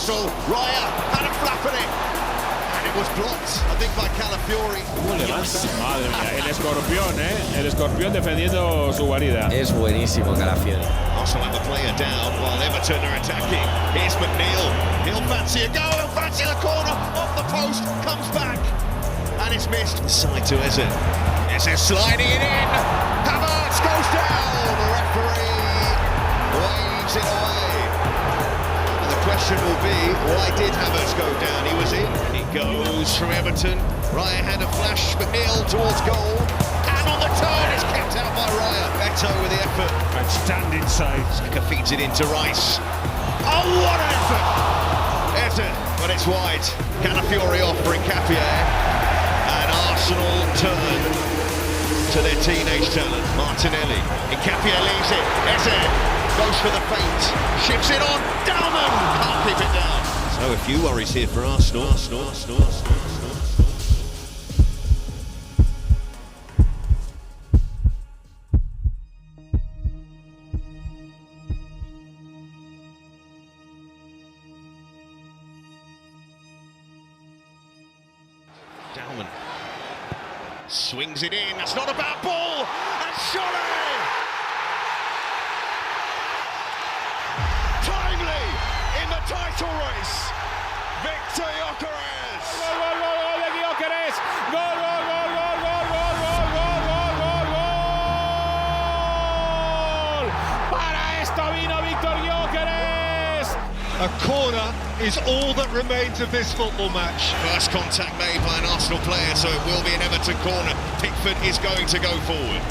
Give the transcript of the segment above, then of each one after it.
whistle. Raya had a flap at it. And it was blocked, I think, by Calafiori. Madre mía, el escorpión defendiendo su guarida. Es buenísimo Calafiori. Arsenal have the player down while Everton are attacking. Here's McNeil. He'll fancy a go. He'll fancy the corner. Off the post. Comes back. And it's missed. Side to Eze. Eze sliding it in. Havertz goes down. The referee waves it away. And the question will be, why did Havertz go down? He was in. He goes from Everton. Raya had a flash. McNeil towards goal. And on the turn, it's kept out by Raya. Beto with the effort. Outstanding save. Saka feeds it into Rice. Oh, what an effort! Eze, but it's wide. Calafiori off for Nkapia. And Arsenal turn to their teenage talent, Martinelli. Nkapia leaves it. Eze goes for the feint. Ships it on. Dowman can't keep it down. So a few worries here for Arsenal. Dowman swings it in. That's not a bad ball. And Solly! Timely in the title race. Viktor Gyokeres. Gol de Gyokeres. Gol. Para esto vino Viktor Gyokeres. A corner is all that remains of this football match. First contact made by an Arsenal player, so it will be an Everton corner. Pickford is going to go forward.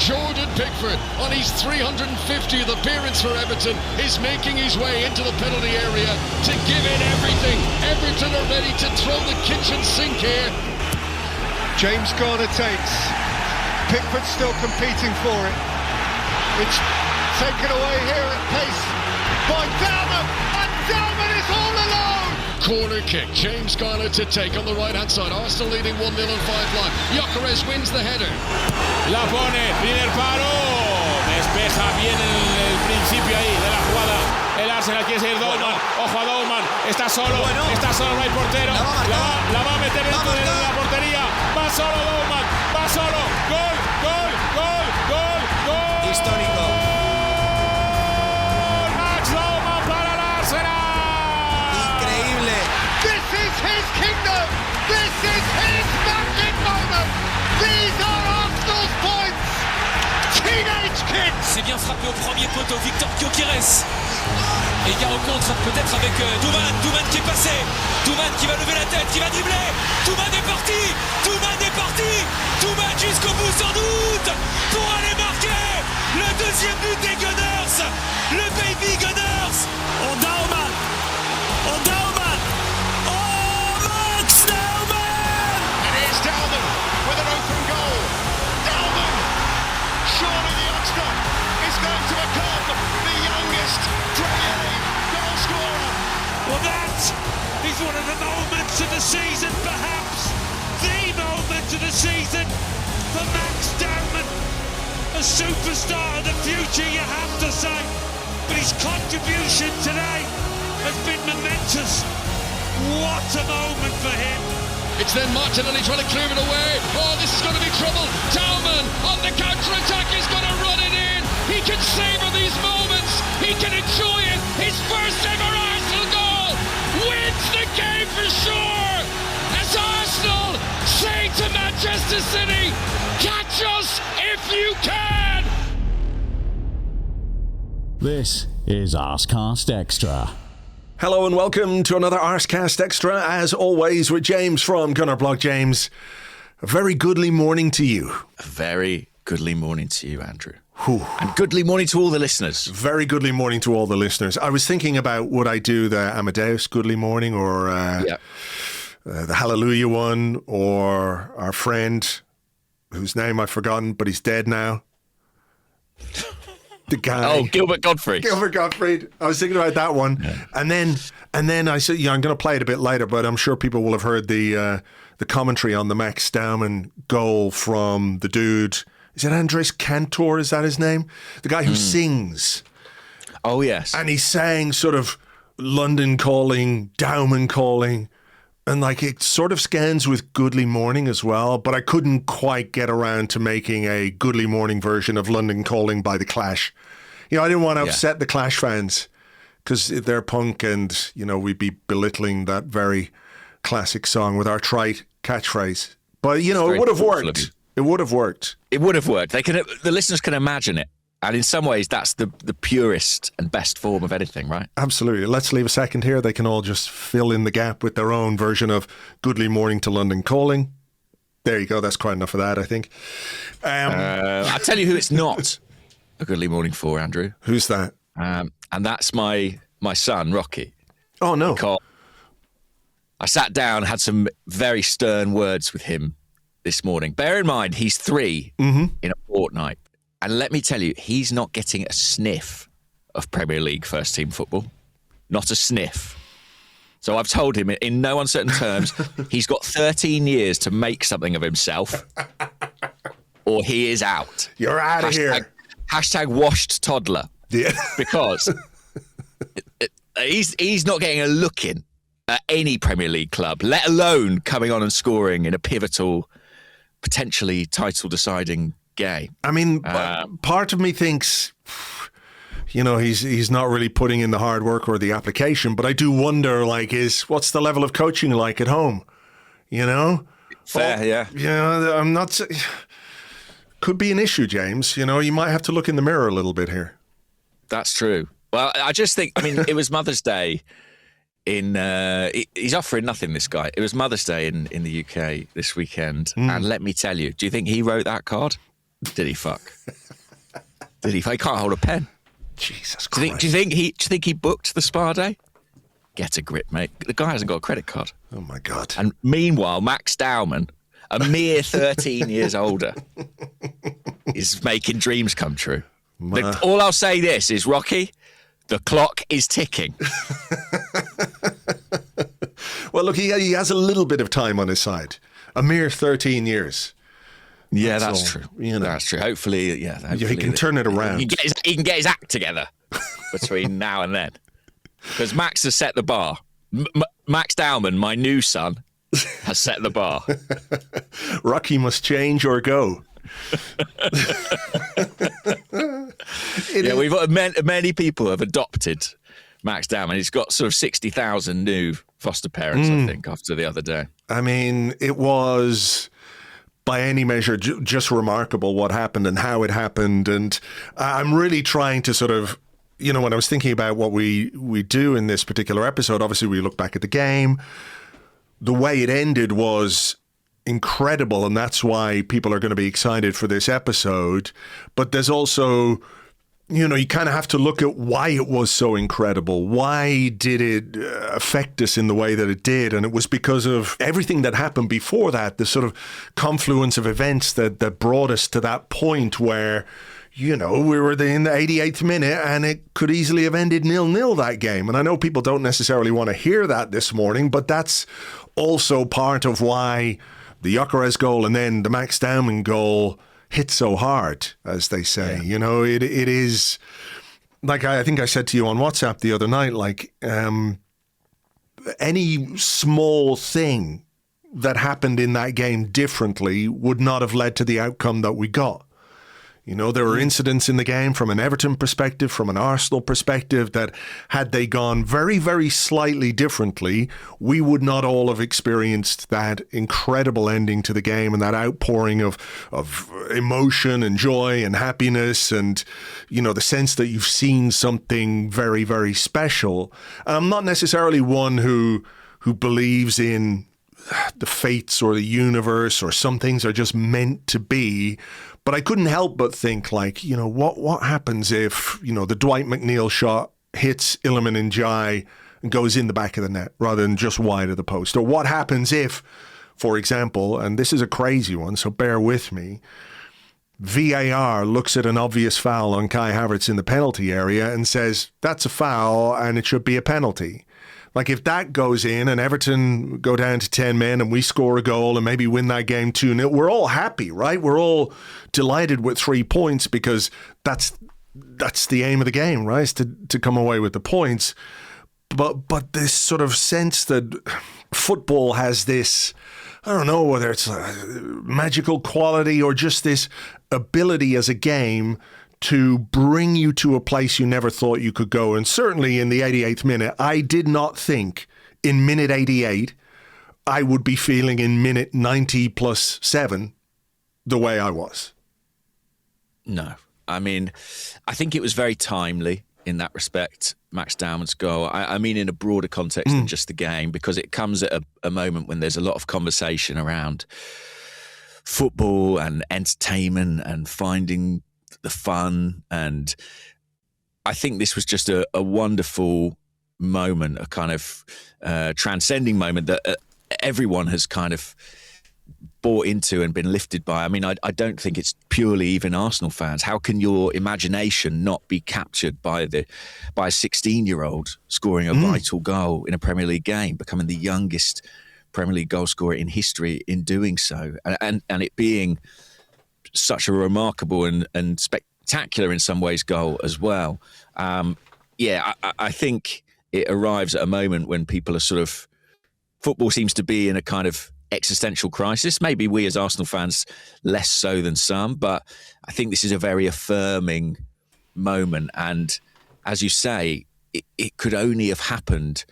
Jordan Pickford, on his 350th appearance for Everton, is making his way into the penalty area to give it everything. Everton are ready to throw the kitchen sink here. James Garner takes. Pickford still competing for it. It's taken away here at pace by Dowman, and Dowman is all alone. Corner kick, James Garner to take on the right-hand side. Arsenal leading 1-0 on 5-line. Gyokeres wins the header. La pone, primer palo. Despeja bien el principio ahí de la jugada. El Arsenal quiere seguir Dowman. Ojo a Dowman. Está solo, no hay portero. La va a meter dentro de la portería. Va solo Dowman. Va solo. Gol. Histórico. Max Dowman para el Arsenal. Increíble. This is his kingdom. This is his magic moment. These are Arsenal's points. Teenage kid. C'est bien frappé au premier poteau, Viktor Gyokeres. Et il y a au contre peut-être avec Dowman qui est passé. Dowman qui va lever la tête, qui va dribbler. Dowman est parti. Dowman jusqu'au bout sans doute pour aller marquer le deuxième but des Gunners. Le baby Gunners. Oh Dowman. Max Dowman. And here's Dowman with an open goal. Dowman! Surely the youngster is going to become the youngest Premier League goal scorer. Well, that is one of the moments of the season, perhaps the moment of the season for Max Dowman, a superstar of the future, you have to say. But his contribution today has been momentous. What a moment for him. It's then Martinelli trying to clear it away. Oh, this is going to be trouble. Dowman on the counter-attack is going to run it in. He can savour these moments. He can enjoy it. His first ever Arsenal goal wins the game for sure. As Arsenal say to Manchester City, catch us if you can. This is Arsecast Extra. Hello and welcome to another Arsecast Extra, as always, with James from Gunnerblog. James, a very goodly morning to you. A very goodly morning to you, Andrew. Whew. And goodly morning to all the listeners. Very goodly morning to all the listeners. I was thinking about, would I do the Amadeus goodly morning or the Hallelujah one, or our friend whose name I've forgotten, but he's dead now. The guy. Oh, Gilbert Gottfried. I was thinking about that one. Yeah. And then I said, I'm going to play it a bit later, but I'm sure people will have heard the commentary on the Max Dowman goal from the dude. Is it Andres Cantor? Is that his name? The guy who sings. Oh, yes. And he sang sort of London calling, Dowman calling, and like it sort of scans with Goodly Morning as well, but I couldn't quite get around to making a Goodly Morning version of London Calling by The Clash. I didn't want to upset the Clash fans because they're punk and, we'd be belittling that very classic song with our trite catchphrase. But, it would have worked. It would have worked. It would have worked. The listeners can imagine it. And in some ways, that's the purest and best form of anything, right? Absolutely. Let's leave a second here. They can all just fill in the gap with their own version of Goodly Morning to London Calling. There you go. That's quite enough of that, I think. I'll tell you who it's not a Goodly Morning for, Andrew. Who's that? And that's my son, Rocky. Oh, no. Because I sat down, had some very stern words with him this morning. Bear in mind, he's 3 in a fortnight. And let me tell you, he's not getting a sniff of Premier League first team football. Not a sniff. So I've told him in no uncertain terms, he's got 13 years to make something of himself or he is out. You're out of here. Hashtag washed toddler. Yeah. Because he's not getting a look in at any Premier League club, let alone coming on and scoring in a pivotal, potentially title-deciding game. I mean, part of me thinks, he's not really putting in the hard work or the application, but I do wonder, what's the level of coaching like at home? Fair, yeah. I'm not... Could be an issue, James. You might have to look in the mirror a little bit here. That's true. Well, I just think, it was Mother's Day he's offering nothing, this guy. It was Mother's Day in the UK this weekend. And let me tell you, do you think he wrote that card? Did he fuck? Did he? He can't hold a pen. Jesus Christ. Do you think he booked the spa day? Get a grip, mate. The guy hasn't got a credit card. Oh my God. And meanwhile, Max Dowman, a mere 13 years older, is making dreams come true. All I'll say this is, Rocky, the clock is ticking. Well, look, he has a little bit of time on his side. A mere 13 years. Yeah, that's true. That's true. Hopefully, he can turn it around. He can get his act together between now and then. Because Max has set the bar. Max Dowman, my new son, has set the bar. Rocky must change or go. Many people have adopted Max Dowman. He's got sort of 60,000 new foster parents, I think, after the other day. I mean, it was... by any measure, just remarkable what happened and how it happened. And I'm really trying to sort of, when I was thinking about what we do in this particular episode, obviously we look back at the game. The way it ended was incredible, and that's why people are going to be excited for this episode. But there's also... you kind of have to look at why it was so incredible. Why did it affect us in the way that it did? And it was because of everything that happened before that, the sort of confluence of events that brought us to that point where, we were in the 88th minute and it could easily have ended 0-0 that game. And I know people don't necessarily want to hear that this morning, but that's also part of why the Gyokeres goal and then the Max Dowman goal hit so hard, as they say. Yeah. It is, like I think I said to you on WhatsApp the other night, any small thing that happened in that game differently would not have led to the outcome that we got. There were incidents in the game from an Everton perspective, from an Arsenal perspective, that had they gone very, very slightly differently, we would not all have experienced that incredible ending to the game and that outpouring of emotion and joy and happiness and, the sense that you've seen something very, very special. And I'm not necessarily one who believes in the fates or the universe or some things are just meant to be. But I couldn't help but think, what happens if, the Dwight McNeil shot hits Iliman Ndiaye and goes in the back of the net rather than just wide of the post? Or what happens if, for example, and this is a crazy one, so bear with me, VAR looks at an obvious foul on Kai Havertz in the penalty area and says, that's a foul and it should be a penalty. If that goes in and Everton go down to 10 men and we score a goal and maybe win that game 2-0, we're all happy, right? We're all delighted with 3 points because that's the aim of the game, right? Is to come away with the points. but this sort of sense that football has this, I don't know whether it's a magical quality or just this ability as a game to bring you to a place you never thought you could go. And certainly in the 88th minute, I did not think in minute 88 I would be feeling in minute 90 plus 7 the way I was. No. I mean, I think it was very timely in that respect, Max Dowman's goal. I mean, in a broader context than just the game, because it comes at a moment when there's a lot of conversation around football and entertainment and finding the fun. And I think this was just a wonderful moment, a kind of transcending moment that everyone has kind of bought into and been lifted by. I mean, I don't think it's purely even Arsenal fans. How can your imagination not be captured by a 16-year-old scoring a vital goal in a Premier League game, becoming the youngest Premier League goal scorer in history in doing so, and it being such a remarkable and spectacular in some ways goal as well. I think it arrives at a moment when people are sort of, football seems to be in a kind of existential crisis. Maybe we as Arsenal fans less so than some, but I think this is a very affirming moment. And as you say, it could only have happened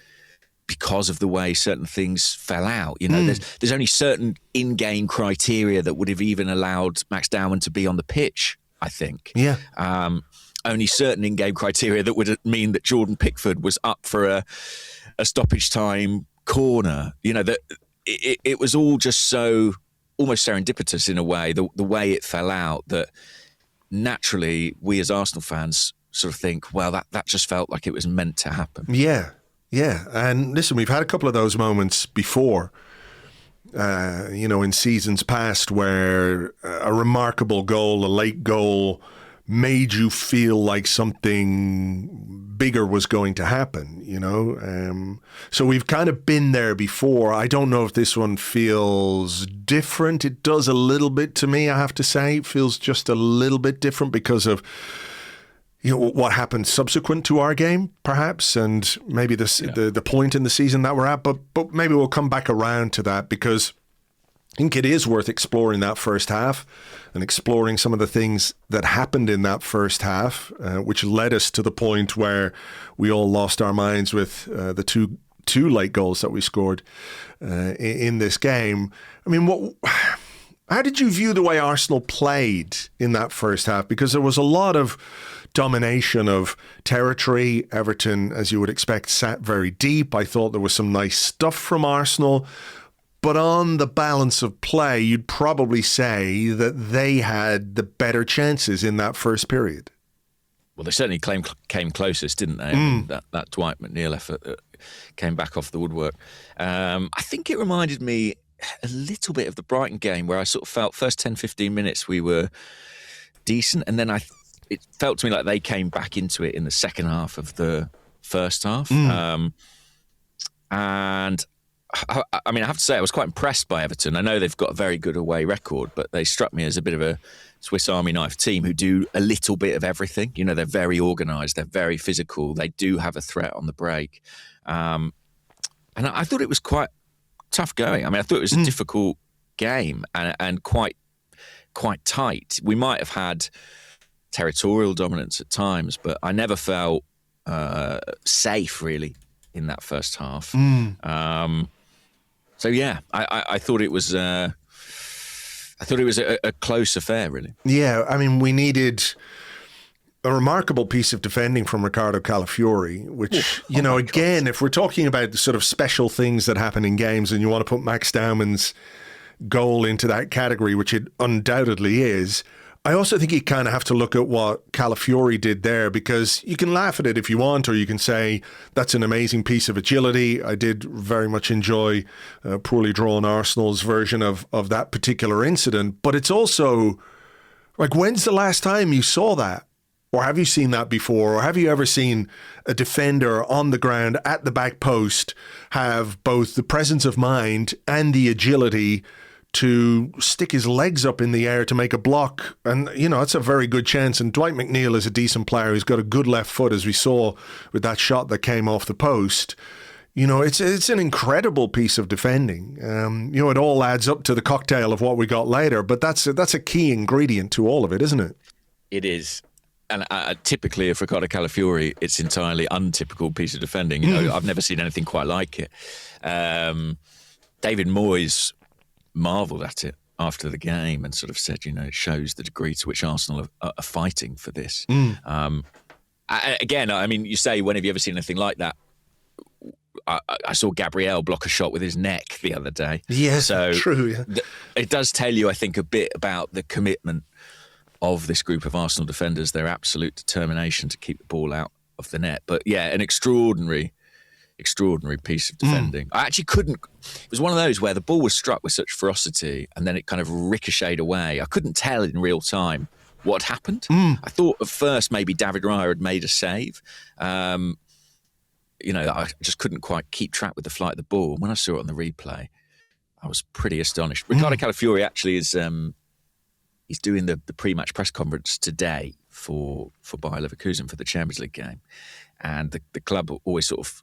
because of the way certain things fell out. You know, there's only certain in-game criteria that would have even allowed Max Dowman to be on the pitch, I think. Yeah. Only certain in-game criteria that would mean that Jordan Pickford was up for a stoppage time corner. You know, that it was all just so almost serendipitous in a way, the way it fell out, that naturally we as Arsenal fans sort of think, well, that just felt like it was meant to happen. Yeah. And listen, we've had a couple of those moments before, in seasons past where a remarkable goal, a late goal, made you feel like something bigger was going to happen, so we've kind of been there before. I don't know if this one feels different. It does a little bit to me, I have to say. It feels just a little bit different because of what happened subsequent to our game, perhaps, and maybe the point in the season that we're at, but maybe we'll come back around to that, because I think it is worth exploring that first half and exploring some of the things that happened in that first half, which led us to the point where we all lost our minds with the two late goals that we scored in this game. I mean, how did you view the way Arsenal played in that first half? Because there was a lot of domination of territory. Everton, as you would expect, sat very deep. I thought there was some nice stuff from Arsenal. But on the balance of play, you'd probably say that they had the better chances in that first period. Well, they certainly came closest, didn't they? I mean, that Dwight McNeil effort that came back off the woodwork. I think it reminded me a little bit of the Brighton game, where I sort of felt first 10, 15 minutes we were decent, and then it felt to me like they came back into it in the second half of the first half. And I mean, I have to say, I was quite impressed by Everton. I know they've got a very good away record, but they struck me as a bit of a Swiss Army knife team who do a little bit of everything. They're very organised, they're very physical, they do have a threat on the break. And I thought it was quite tough going. I mean, I thought it was a difficult game and quite tight. We might have had territorial dominance at times, but I never felt safe, really, in that first half. So yeah, I thought it was a close affair, really. Yeah, I mean, we needed a remarkable piece of defending from Ricardo Calafiori, which, again, if we're talking about the sort of special things that happen in games and you want to put Max Dowman's goal into that category, which it undoubtedly is, I also think you kind of have to look at what Calafiori did there, because you can laugh at it if you want, or you can say that's an amazing piece of agility. I did very much enjoy poorly drawn Arsenal's version of that particular incident. But it's also like, when's the last time you saw that? Or have you seen that before? Or have you ever seen a defender on the ground at the back post have both the presence of mind and the agility to stick his legs up in the air to make a block. And, it's a very good chance. And Dwight McNeil is a decent player. He's got a good left foot, as we saw with that shot that came off the post. It's an incredible piece of defending. It all adds up to the cocktail of what we got later. But that's a key ingredient to all of it, isn't it? It is. And typically, for Riccardo Calafiori, it's entirely untypical piece of defending. I've never seen anything quite like it. David Moyes marvelled at it after the game and sort of said, it shows the degree to which Arsenal are fighting for this. Again, I mean, you say, when have you ever seen anything like that? I saw Gabriel block a shot with his neck the other day. Yes, so true. Yeah. It does tell you, I think, a bit about the commitment of this group of Arsenal defenders, their absolute determination to keep the ball out of the net. But yeah, an extraordinary piece of defending. I actually couldn't. It was one of those where the ball was struck with such ferocity and then it kind of ricocheted away. I couldn't tell in real time what had happened. I thought at first maybe David Raya had made a save. I just couldn't quite keep track with the flight of the ball. When I saw it on the replay, I was pretty astonished. Riccardo Calafiori actually is he's doing the pre-match press conference today for Bayer Leverkusen for the Champions League game, and the club always sort of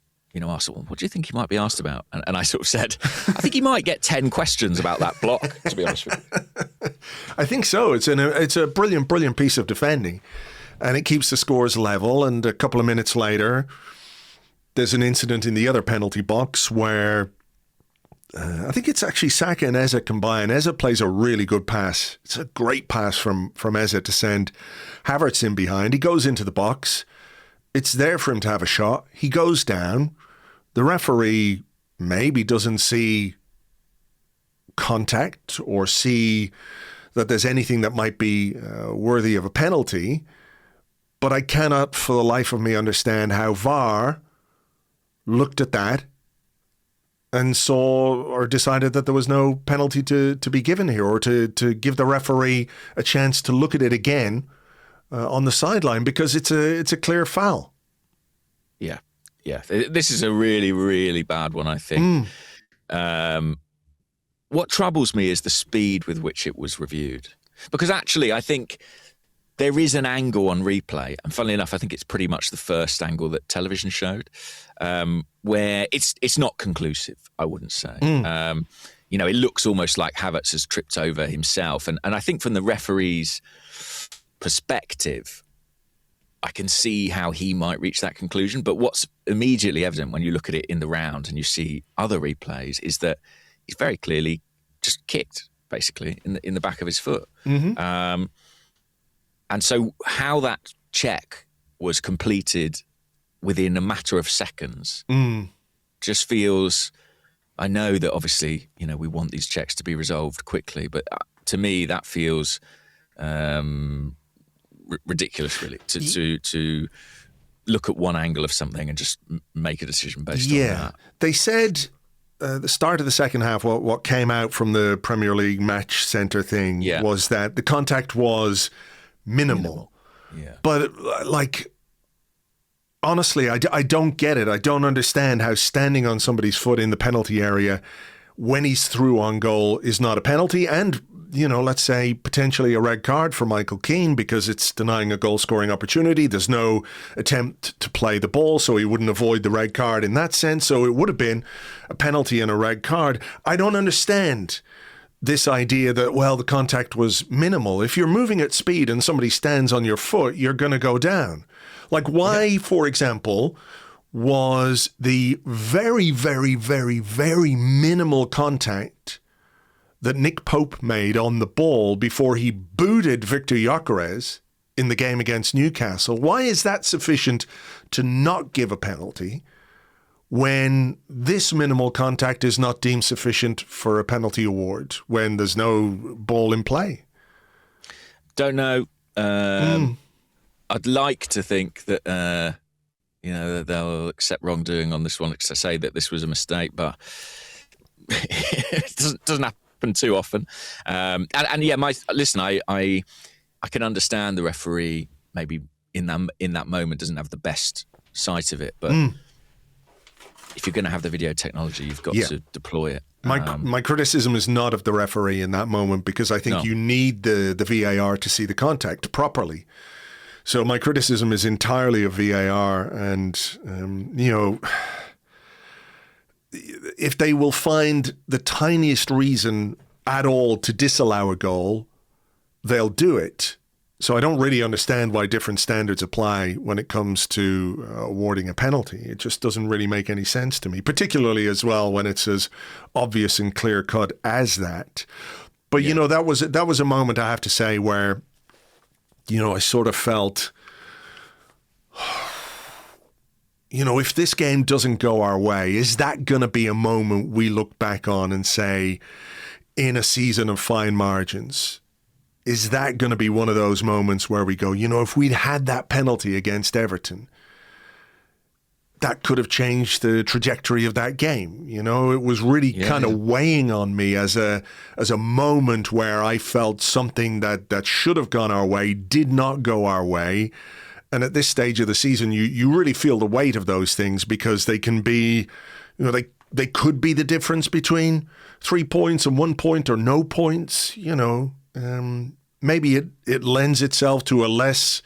asked, well, what do you think he might be asked about? And I sort of said, I think he might get 10 questions about that block, to be honest with you. I think so. It's a brilliant piece of defending, and it keeps the scores level. And a couple of minutes later, there's an incident in the other penalty box where I think it's actually Saka and Eze combine. Eze plays a really good pass. It's a great pass from Eze to send Havertz in behind. He goes into the box. It's there for him to have a shot. He goes down. The referee maybe doesn't see contact or see that there's anything that might be worthy of a penalty. But I cannot for the life of me understand how VAR looked at that and saw or decided that there was no penalty to be given here, or to give the referee a chance to look at it again on the sideline, because it's a clear foul. Yeah. This is a really, really bad one, I think. What troubles me is the speed with which it was reviewed. Because actually, I think there is an angle on replay, and funnily enough, I think it's pretty much the first angle that television showed, where it's not conclusive, I wouldn't say. It looks almost like Havertz has tripped over himself. And I think from the referee's perspective, I can see how he might reach that conclusion. But what's immediately evident when you look at it in the round and you see other replays is that he's very clearly just kicked, basically, in the back of his foot. And so how that check was completed within a matter of seconds just feels... I know that obviously, we want these checks to be resolved quickly, but to me that feels ridiculous, really, to look at one angle of something and just make a decision based on that. They said the start of the second half, what came out from the Premier League match centre thing was that the contact was minimal. Yeah. But honestly, I don't get it. I don't understand how standing on somebody's foot in the penalty area when he's through on goal is not a penalty, and let's say potentially a red card for Michael Keane because it's denying a goal-scoring opportunity. There's no attempt to play the ball, so he wouldn't avoid the red card in that sense. So it would have been a penalty and a red card. I don't understand this idea that, well, the contact was minimal. If you're moving at speed and somebody stands on your foot, you're going to go down. Why, for example, was the very, very, very, very minimal contact that Nick Pope made on the ball before he booted Viktor Gyokeres in the game against Newcastle? Why is that sufficient to not give a penalty when this minimal contact is not deemed sufficient for a penalty award when there's no ball in play? Don't know. I'd like to think that that they'll accept wrongdoing on this one, to say that this was a mistake, but it doesn't happen too often. I can understand the referee maybe in that moment doesn't have the best sight of it, but if you're going to have the video technology, you've got to deploy it. My criticism is not of the referee in that moment, because I think you need the VAR to see the contact properly. So my criticism is entirely of VAR, and if they will find the tiniest reason at all to disallow a goal, they'll do it. So I don't really understand why different standards apply when it comes to awarding a penalty. It just doesn't really make any sense to me, particularly as well when it's as obvious and clear cut as that. But that was a moment, I have to say, where I sort of felt, if this game doesn't go our way, is that going to be a moment we look back on and say, in a season of fine margins, is that going to be one of those moments where we go, if we'd had that penalty against Everton, that could have changed the trajectory of that game. It was really kind of weighing on me as a moment where I felt something that should have gone our way did not go our way. And at this stage of the season, you really feel the weight of those things, because they can be, they could be the difference between 3 points and 1 point or no points, maybe it lends itself to a less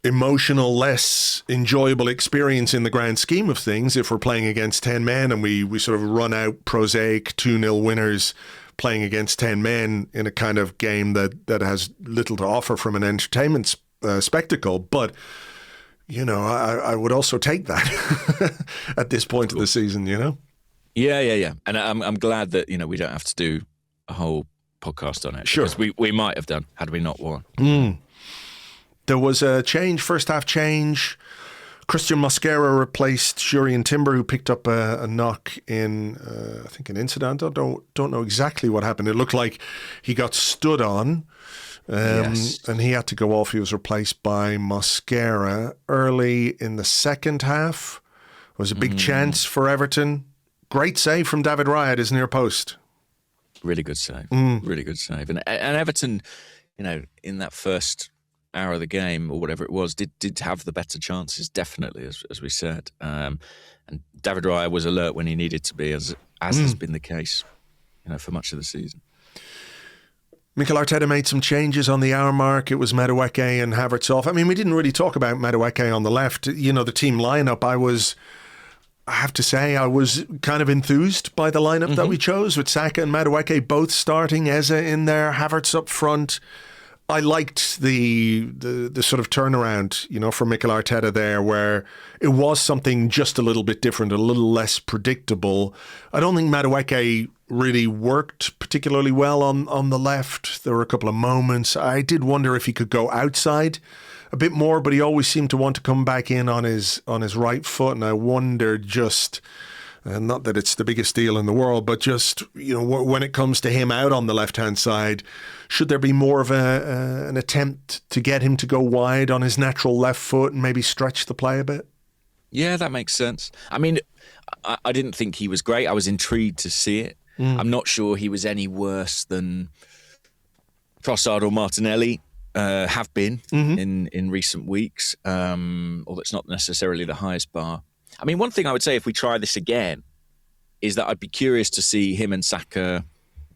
emotional, less enjoyable experience in the grand scheme of things if we're playing against 10 men and we sort of run out prosaic 2-0 winners playing against 10 men in a kind of game that has little to offer from an entertainment spectacle. But, I would also take that at this point of the season, Yeah. And I'm glad that, we don't have to do a whole podcast on it. Sure. Because we might have done had we not won. There was a change, first half change. Christian Mosquera replaced Jurrien Timber, who picked up a knock in, I think, an incident. I don't know exactly what happened. It looked like he got stood on, and he had to go off. He was replaced by Mosquera early in the second half. It was a big chance for Everton. Great save from David Raya at his near post. Really good save. Really good save. And Everton, in that first hour of the game or whatever it was, did have the better chances, definitely, as we said. And David Raya was alert when he needed to be, as has been the case, for much of the season. Mikel Arteta made some changes on the hour mark. It was Madueke and Havertz off. I mean, we didn't really talk about Madueke on the left. The team lineup, I have to say, I was kind of enthused by the lineup that we chose, with Saka and Madueke both starting, Eze in there, Havertz up front. I liked the sort of turnaround, for Mikel Arteta there, where it was something just a little bit different, a little less predictable. I don't think Madueke really worked particularly well on the left. There were a couple of moments. I did wonder if he could go outside a bit more, but he always seemed to want to come back in on his right foot, and I wondered just, not that it's the biggest deal in the world, but just, when it comes to him out on the left-hand side, should there be more of an attempt to get him to go wide on his natural left foot and maybe stretch the play a bit? Yeah, that makes sense. I mean, I didn't think he was great. I was intrigued to see it. I'm not sure he was any worse than Trossard or Martinelli have been in recent weeks, although it's not necessarily the highest bar. I mean, one thing I would say if we try this again is that I'd be curious to see him and Saka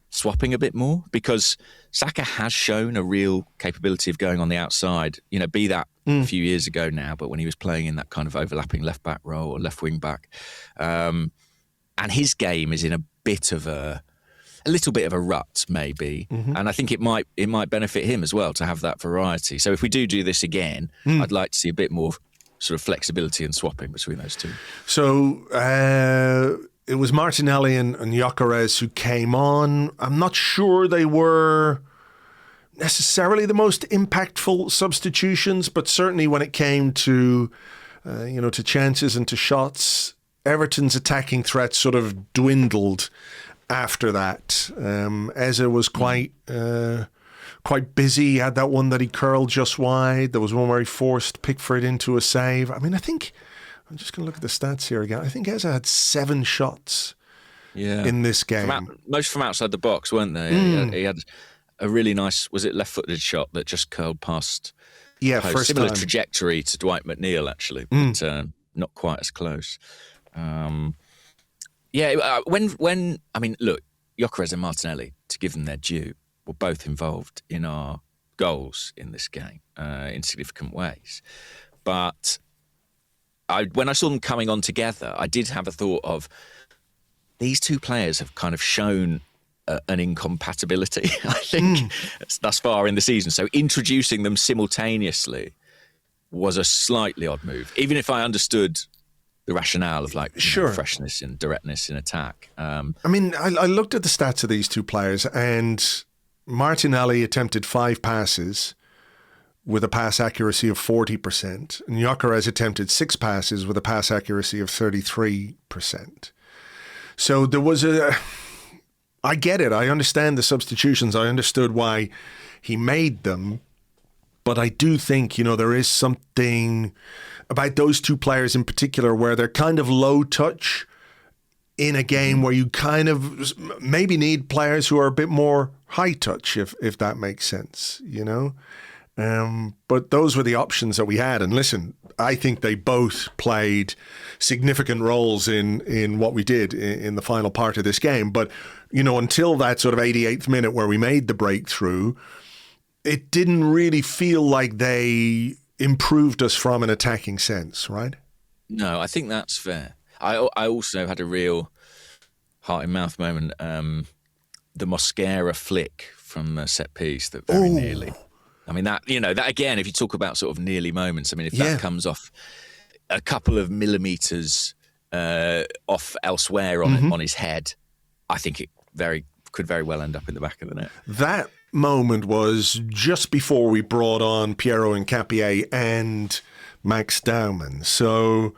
swapping a bit more, because Saka has shown a real capability of going on the outside, be that a few years ago now, but when he was playing in that kind of overlapping left-back role or left wing-back. And his game is in a little bit of a rut, maybe. And I think it might benefit him as well to have that variety. So if we do this again, I'd like to see a bit more sort of flexibility and swapping between those two. So it was Martinelli and Gyokeres who came on. I'm not sure they were necessarily the most impactful substitutions, but certainly when it came to to chances and to shots, Everton's attacking threat sort of dwindled after that. Eze was quite busy. He had that one that he curled just wide. There was one where he forced Pickford into a save. I mean, I think, I'm just going to look at the stats here again. I think Eze had 7 shots in this game. Most from outside the box, weren't they? He had a really nice, was it left-footed shot that just curled past post. First Similar time. Trajectory to Dwight McNeil, actually, but not quite as close. Yeah, when I mean, look, Gyokeres and Martinelli, to give them their due, were both involved in our goals in this game in significant ways. But when I saw them coming on together, I did have a thought of these two players have kind of shown an incompatibility, I think, thus far in the season. So introducing them simultaneously was a slightly odd move, even if I understood the rationale of freshness and directness in attack. I mean, I looked at the stats of these two players, and Martinelli attempted 5 passes with a pass accuracy of 40%, and Gyokeres attempted 6 passes with a pass accuracy of 33%. So there was I get it. I understand the substitutions. I understood why he made them. But I do think, there is something about those two players in particular where they're kind of low touch in a game where you kind of maybe need players who are a bit more high touch, if that makes sense, But those were the options that we had. And listen, I think they both played significant roles in what we did in the final part of this game. But, until that sort of 88th minute where we made the breakthrough, it didn't really feel like they improved us from an attacking sense, right? No, I think that's fair. I also had a real heart-in-mouth moment. The Mosquera flick from a set piece that very nearly... I mean, that again, if you talk about sort of nearly moments, I mean, if that comes off a couple of millimetres off elsewhere on his head, I think it could very well end up in the back of the net. That moment was just before we brought on Piero Hincapié and Max Dowman. So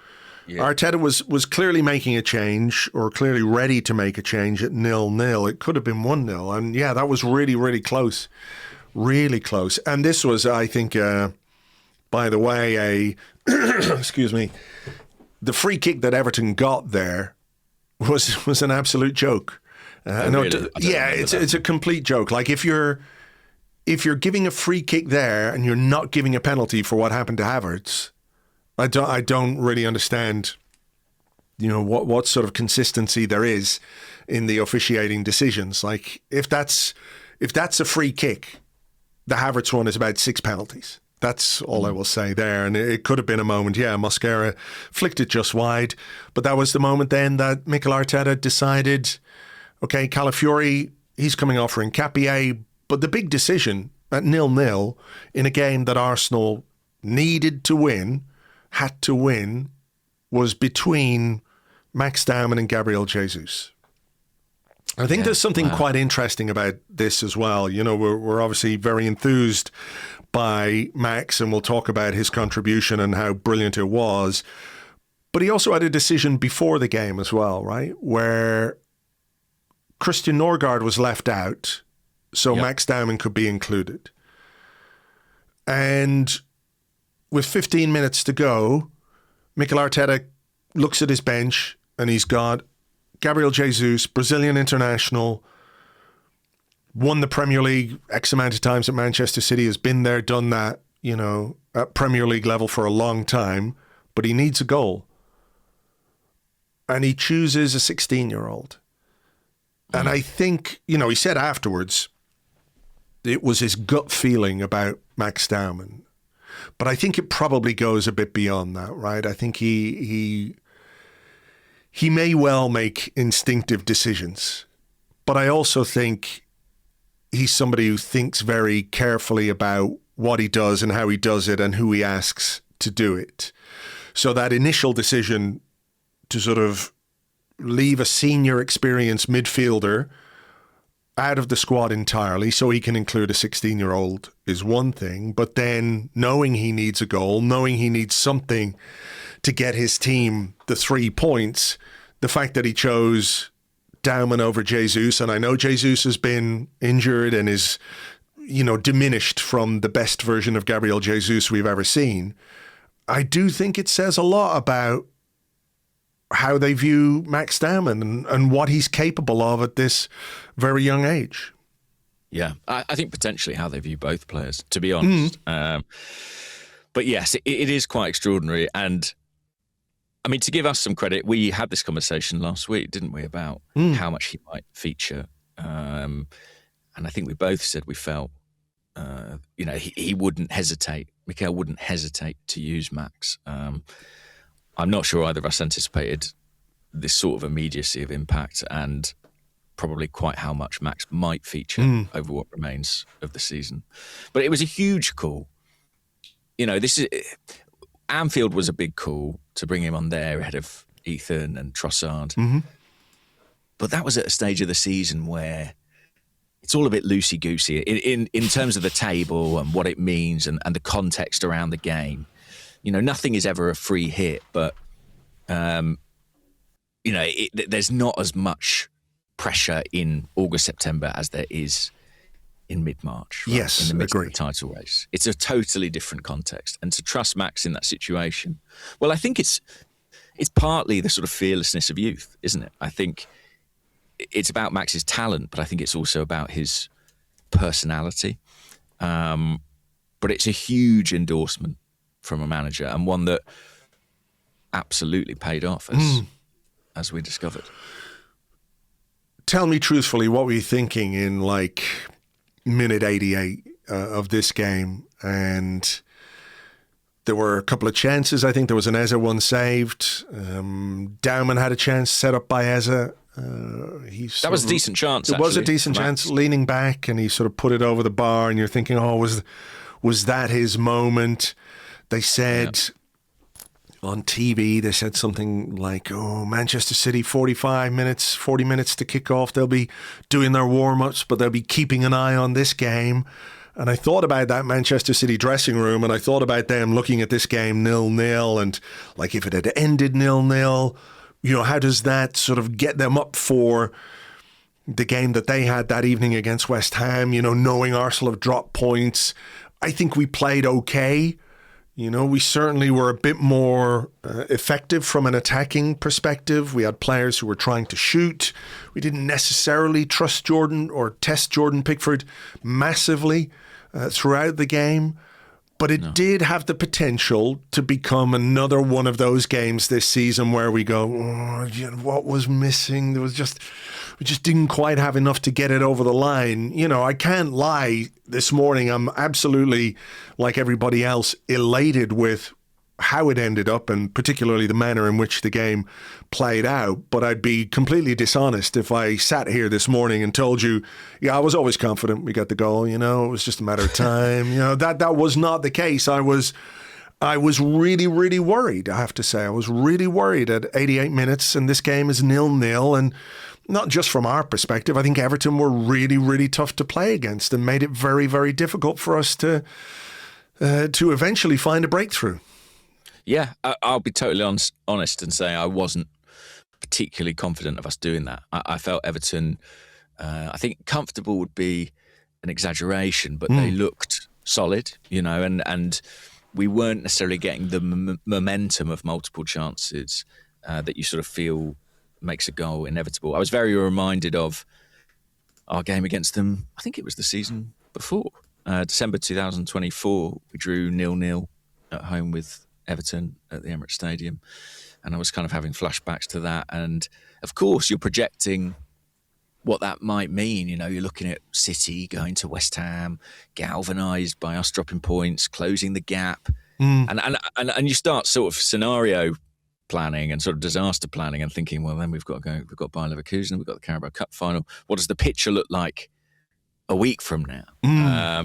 Arteta was clearly making a change, or clearly ready to make a change at 0-0. It could have been 1-0. And that was really, really close. Really close. And this was, I think, by the way, excuse me, the free kick that Everton got there was an absolute joke. It's a complete joke. Like if you're giving a free kick there and you're not giving a penalty for what happened to Havertz, I don't really understand, what sort of consistency there is in the officiating decisions. Like if that's a free kick, the Havertz one is about 6 penalties. That's all I will say there. And it could have been a moment, Mosquera flicked it just wide. But that was the moment then that Mikel Arteta decided, okay, Calafiori, he's coming off for Hincapié. But the big decision at 0-0 in a game that Arsenal needed to win, had to win, was between Max Dowman and Gabriel Jesus. I think there's something quite interesting about this as well. We're obviously very enthused by Max, and we'll talk about his contribution and how brilliant it was. But he also had a decision before the game as well, right? Where Christian Norgard was left out, so Max Dowman could be included. And with 15 minutes to go, Mikel Arteta looks at his bench and he's got Gabriel Jesus, Brazilian international, won the Premier League X amount of times at Manchester City, has been there, done that, at Premier League level for a long time, but he needs a goal. And he chooses a 16-year-old. And I think, he said afterwards, it was his gut feeling about Max Dowman. But I think it probably goes a bit beyond that, right? I think he may well make instinctive decisions, but I also think he's somebody who thinks very carefully about what he does and how he does it and who he asks to do it. So that initial decision to sort of leave a senior experienced midfielder out of the squad entirely so he can include a 16-year-old is one thing, but then knowing he needs a goal, knowing he needs something to get his team the 3 points, the fact that he chose Dowman over Jesus, and I know Jesus has been injured and is, diminished from the best version of Gabriel Jesus we've ever seen, I do think it says a lot about how they view Max Dowman and what he's capable of at this very young age. Yeah, I think potentially how they view both players, to be honest. But yes, it is quite extraordinary. And I mean, to give us some credit, we had this conversation last week, didn't we, about how much he might feature. And I think we both said we felt, he wouldn't hesitate. Mikel wouldn't hesitate to use Max. I'm not sure either of us anticipated this sort of immediacy of impact and probably quite how much Max might feature over what remains of the season. But it was a huge call. Anfield was a big call to bring him on there ahead of Ethan and Trossard. Mm-hmm. But that was at a stage of the season where it's all a bit loosey-goosey in terms of the table and what it means and the context around the game. Nothing is ever a free hit, but, there's not as much pressure in August, September as there is in mid-March. Right? Yes, in the midst agree. of the title race. It's a totally different context. And to trust Max in that situation, well, I think it's partly the sort of fearlessness of youth, isn't it? I think it's about Max's talent, but I think it's also about his personality. But it's a huge endorsement from a manager and one that absolutely paid off as we discovered. Tell me truthfully, what were you thinking in minute 88 of this game? And there were a couple of chances. I think there was an Eze one saved. Dowman had a chance set up by Eze. That was a decent chance. It was a decent chance, leaning back, and he sort of put it over the bar. And you're thinking, was that his moment? They said on TV, they said something like, Manchester City, 40 minutes to kick off. They'll be doing their warm-ups, but they'll be keeping an eye on this game. And I thought about that Manchester City dressing room, and I thought about them looking at this game 0-0, and if it had ended 0-0, how does that sort of get them up for the game that they had that evening against West Ham, knowing Arsenal have dropped points. I think we played okay. We certainly were a bit more effective from an attacking perspective. We had players who were trying to shoot. We didn't necessarily trust Jordan or test Jordan Pickford massively throughout the game. But it did have the potential to become another one of those games this season where we go, what was missing? We just didn't quite have enough to get it over the line. I can't lie. This morning, I'm absolutely, like everybody else, elated with how it ended up and particularly the manner in which the game played out. But I'd be completely dishonest if I sat here this morning and told you, I was always confident we got the goal. It was just a matter of time. That was not the case. I was really, really worried, I have to say. I was really worried at 88 minutes and this game is 0-0. And not just from our perspective, I think Everton were really, really tough to play against and made it very, very difficult for us to eventually find a breakthrough. Yeah, I'll be totally honest and say I wasn't particularly confident of us doing that. I felt Everton, I think comfortable would be an exaggeration, but they looked solid, and we weren't necessarily getting the momentum of multiple chances that you sort of feel makes a goal inevitable. I was very reminded of our game against them, I think it was the season before, December 2024. We drew 0-0 at home with Everton at the Emirates Stadium, and I was kind of having flashbacks to that. And of course, you're projecting what that might mean. You're looking at City going to West Ham, galvanised by us dropping points, closing the gap, and you start sort of scenario planning and sort of disaster planning and thinking, well, then we've got Bayer Leverkusen, we've got the Carabao Cup final. What does the picture look like a week from now?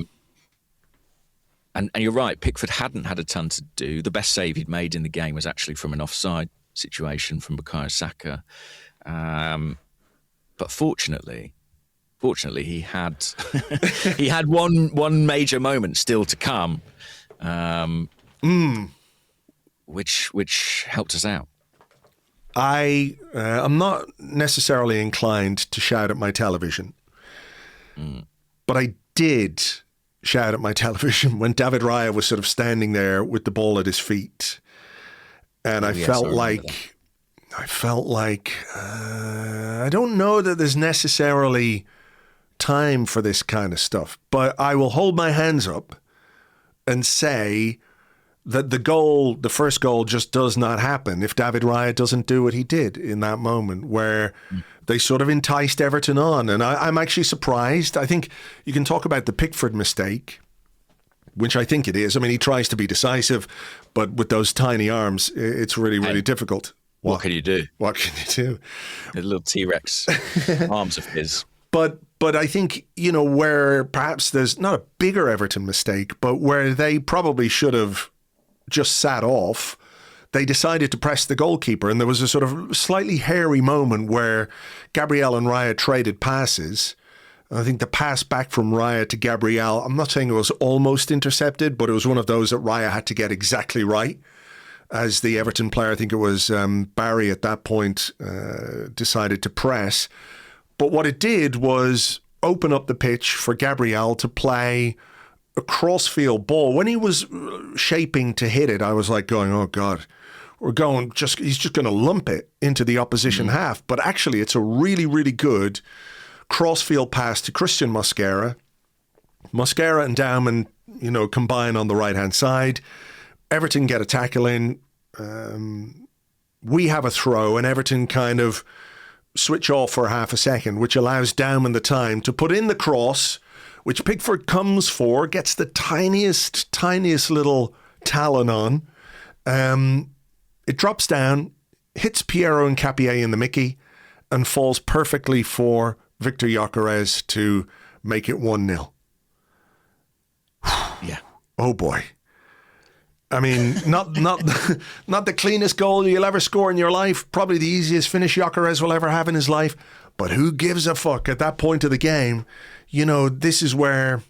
And you're right, Pickford hadn't had a ton to do. The best save he'd made in the game was actually from an offside situation from Bukayo Saka. But fortunately, he had he had one major moment still to come, which helped us out. I'm not necessarily inclined to shout at my television, but I did shout at my television when David Raya was sort of standing there with the ball at his feet. And I felt like I don't know that there's necessarily time for this kind of stuff, but I will hold my hands up and say the first goal just does not happen if David Raya doesn't do what he did in that moment where they sort of enticed Everton on. And I'm actually surprised. I think you can talk about the Pickford mistake, which I think it is. I mean, he tries to be decisive, but with those tiny arms, it's really, really difficult. What can you do? What can you do? The little T-Rex arms of his. But I think, you know, where perhaps there's not a bigger Everton mistake, but where they probably should have just sat off, they decided to press the goalkeeper. And there was a sort of slightly hairy moment where Gabriel and Raya traded passes. I think the pass back from Raya to Gabriel, I'm not saying it was almost intercepted, but it was one of those that Raya had to get exactly right. As the Everton player, I think it was Barry at that point, decided to press. But what it did was open up the pitch for Gabriel to play a crossfield ball. When he was shaping to hit it, I was like going, oh God, he's just going to lump it into the opposition half. But actually, it's a really, really good crossfield pass to Christian Mosquera. Mosquera and Dowman, you know, combine on the right-hand side. Everton get a tackle in. We have a throw, and Everton kind of switch off for half a second, which allows Dowman the time to put in the cross, which Pickford comes for, gets the tiniest little talon on. It drops down, hits Piero Nkapie in the Mickey, and falls perfectly for Viktor Gyokeres to make it 1-0. Yeah. Oh boy. I mean, not the cleanest goal you'll ever score in your life. Probably the easiest finish Gyokeres will ever have in his life. But who gives a fuck at that point of the game? You know, this is where,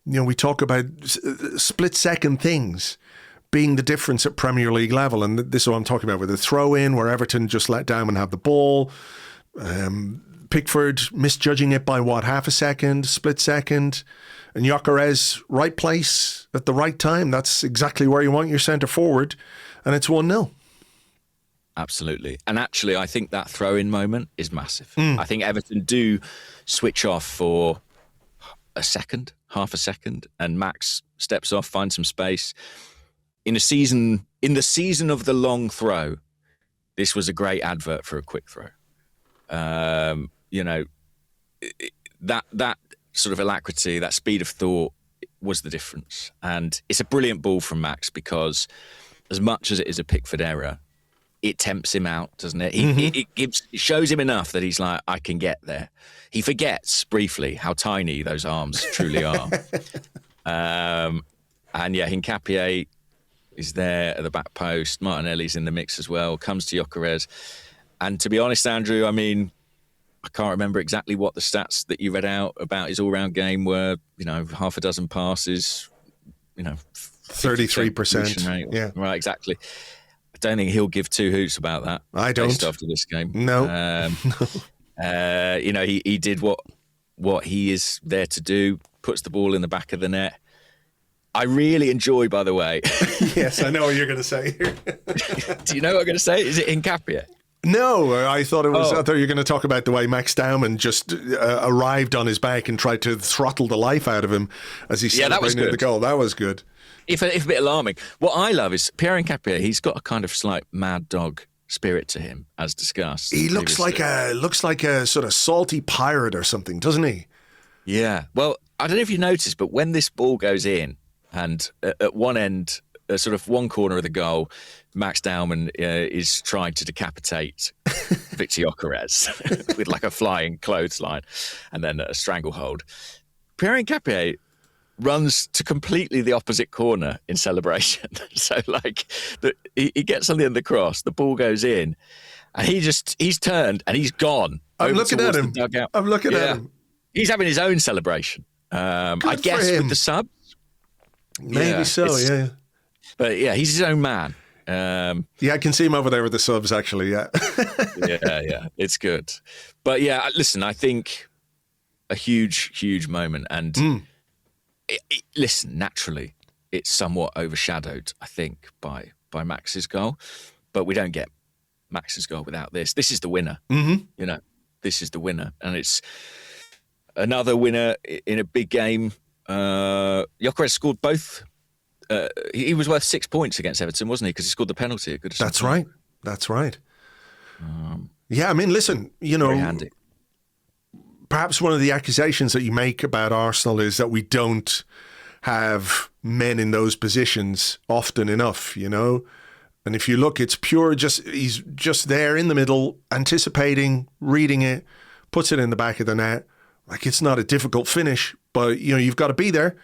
you know, we talk about split-second things being the difference at Premier League level. And this is what I'm talking about with the throw-in where Everton just let Dowman have the ball. Pickford misjudging it by, half a second, split second. And Gyokeres, right place at the right time. That's exactly where you want your centre forward. And it's 1-0. Absolutely. And actually, I think that throw-in moment is massive. I think Everton do switch off for half a second, and Max steps off, finds some space. In the season of the long throw, this was a great advert for a quick throw. You know, that sort of alacrity, that speed of thought was the difference. And it's a brilliant ball from Max because as much as it is a Pickford error, it tempts him out, doesn't it? It shows him enough that he's like, I can get there. He forgets briefly how tiny those arms truly are. And yeah, Nkapie is there at the back post. Martinelli's in the mix as well, comes to Gyokeres. And to be honest, Andrew, I mean, I can't remember exactly what the stats that you read out about his all-round game were. You know, half a dozen passes, you know, 33%. Yeah, right, exactly. I don't think he'll give two hoots about that. I don't. After this game, no. You know, he did what he is there to do. Puts the ball in the back of the net. I really enjoy, by the way. Yes, I know what you're going to say here. Do you know what I'm going to say? Is it Nkapie? No, I thought it was. I thought you were going to talk about the way Max Dowman just arrived on his back and tried to throttle the life out of him as he celebrated the goal. That was good. If a bit alarming. What I love is Pierre Nkapie. He's got a kind of slight mad dog spirit to him, as discussed. He looks like a sort of salty pirate or something, doesn't he? Yeah. Well, I don't know if you noticed, but when this ball goes in, and at one end, sort of one corner of the goal, Max Dowman is trying to decapitate Viktor Gyokeres with like a flying clothesline and then a stranglehold. Pierre Nkapie runs to completely the opposite corner in celebration. So like he gets on the end of the cross, the ball goes in, and he's turned and he's gone. I'm looking at him. I'm looking at him. He's having his own celebration. I guess with the subs. Maybe so, yeah. But yeah, he's his own man. Yeah, I can see him over there with the subs, actually, yeah. yeah, it's good. But yeah, listen, I think a huge moment. And listen, naturally, it's somewhat overshadowed, I think, by Max's goal. But we don't get Max's goal without this. This is the winner. You know, this is the winner. And it's another winner in a big game. Gyokeres scored both he was worth 6 points against Everton, wasn't he? Because he scored the penalty. That's right. That's right. Yeah, I mean, listen, very handy. Perhaps one of the accusations that you make about Arsenal is that we don't have men in those positions often enough, And if you look, it's pure he's just there in the middle, anticipating, reading it, puts it in the back of the net. Like, it's not a difficult finish, but, you've got to be there.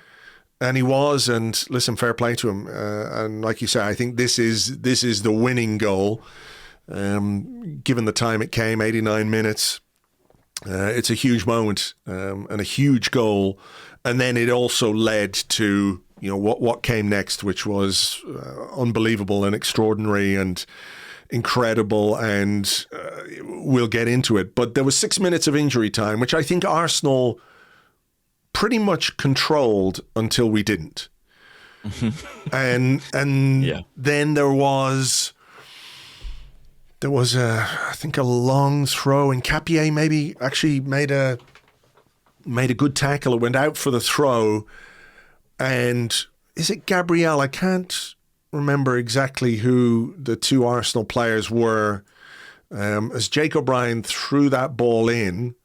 And he was, and listen, fair play to him. And like you say, I think this is the winning goal. Given the time it came, 89 minutes, it's a huge moment and a huge goal. And then it also led to what came next, which was unbelievable and extraordinary and incredible, and we'll get into it. But there was 6 minutes of injury time, which I think Arsenal pretty much controlled until we didn't. and then there was I think a long throw, and Capier maybe actually made a good tackle. It went out for the throw, and is it Gabriel? I can't remember exactly who the two Arsenal players were. As Jake O'Brien threw that ball in,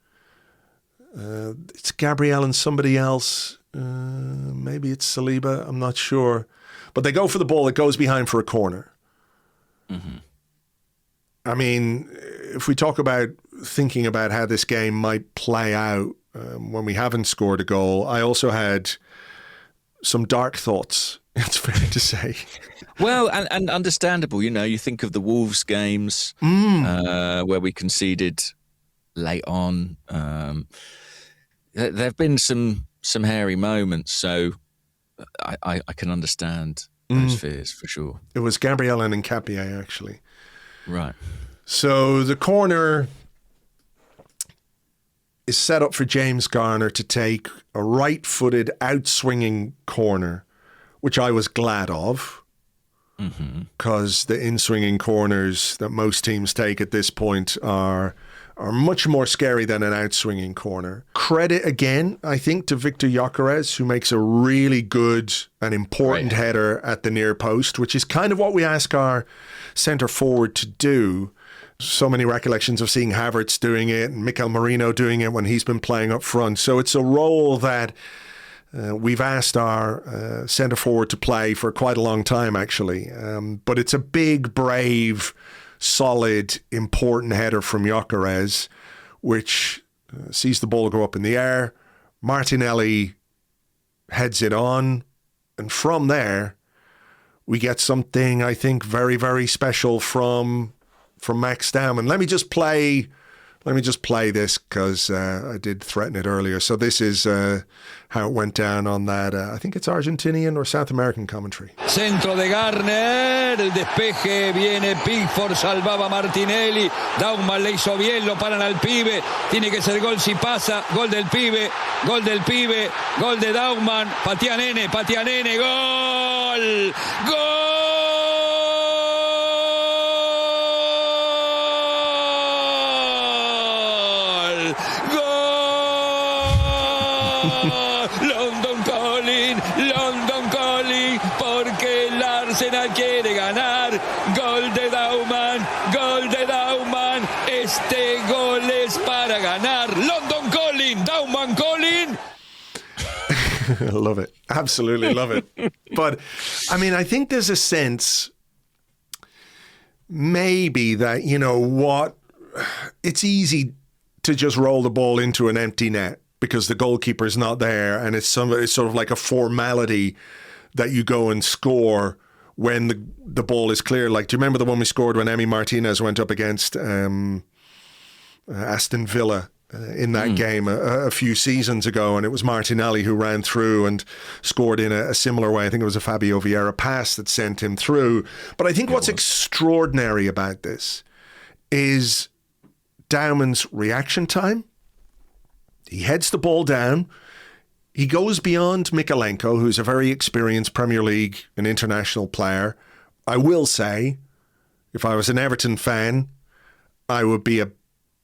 it's Gabriel and somebody else. Maybe it's Saliba. I'm not sure. But they go for the ball. It goes behind for a corner. Mm-hmm. I mean, if we talk about thinking about how this game might play out when we haven't scored a goal, I also had some dark thoughts, it's fair to say. Well, and understandable, you think of the Wolves games where we conceded late on. There have been some hairy moments, so I can understand those fears for sure. It was Gabriel and Capier, actually. Right. So the corner is set up for James Garner to take a right-footed, out-swinging corner, which I was glad of, because the in-swinging corners that most teams take at this point are much more scary than an out-swinging corner. Credit, again, I think, to Viktor Gyokeres, who makes a really good and important header at the near post, which is kind of what we ask our centre-forward to do. So many recollections of seeing Havertz doing it and Mikel Merino doing it when he's been playing up front. So it's a role that we've asked our centre-forward to play for quite a long time, actually. But it's a big, brave, solid, important header from Gyokeres, which sees the ball go up in the air. Martinelli heads it on. And from there, we get something, I think, very, very special from Max Dowman. Let me just play this because I did threaten it earlier. So this is how it went down on that. I think it's Argentinian or South American commentary. Centro de Garner, el despeje, viene Pickford, salvaba Martinelli, Dowman le hizo bien, lo paran al pibe, tiene que ser gol si pasa, gol del pibe, gol de Dowman, patea nene, gol, gol. London Calling, porque el Arsenal quiere ganar. Gol de Dowman, este gol es para ganar. London Calling, Dowman Calling. I love it. Absolutely love it. But, I mean, I think there's a sense maybe that, it's easy to just roll the ball into an empty net because the goalkeeper's not there, and it's sort of like a formality that you go and score when the ball is clear. Like, do you remember the one we scored when Emi Martinez went up against Aston Villa in that game a few seasons ago, and it was Martinelli who ran through and scored in a similar way. I think it was a Fabio Vieira pass that sent him through. But I think what's extraordinary about this is Dowman's reaction time. He heads the ball down. He goes beyond Mikalenko, who's a very experienced Premier League and international player. I will say, if I was an Everton fan, I would be a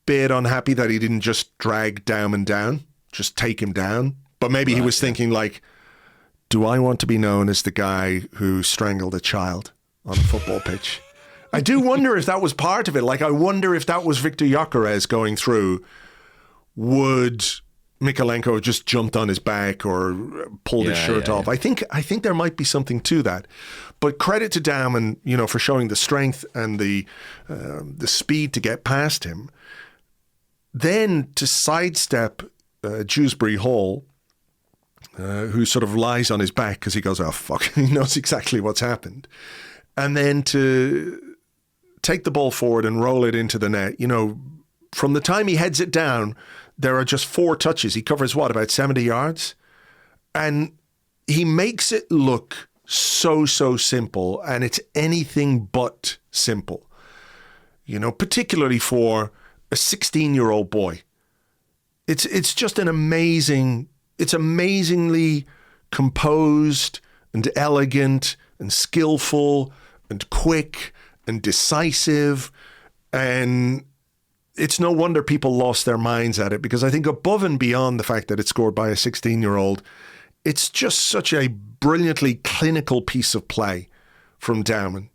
bit unhappy that he didn't just drag Dowman down, just take him down. But maybe he was thinking, like, do I want to be known as the guy who strangled a child on a football pitch? I do wonder if that was part of it. Like, I wonder if that was Viktor Gyokeres going through. Would Mykolenko have just jumped on his back or pulled his shirt off? I think there might be something to that. But credit to Dowman, for showing the strength and the speed to get past him. Then to sidestep Dewsbury Hall, who sort of lies on his back because he goes, oh, fuck, he knows exactly what's happened. And then to take the ball forward and roll it into the net. From the time he heads it down, there are just 4 touches. He covers, about 70 yards? And he makes it look so simple, and it's anything but simple. Particularly for a 16-year-old boy. It's just it's amazingly composed and elegant and skillful and quick and decisive, and it's no wonder people lost their minds at it, because I think above and beyond the fact that it's scored by a 16-year-old, it's just such a brilliantly clinical piece of play from Dowman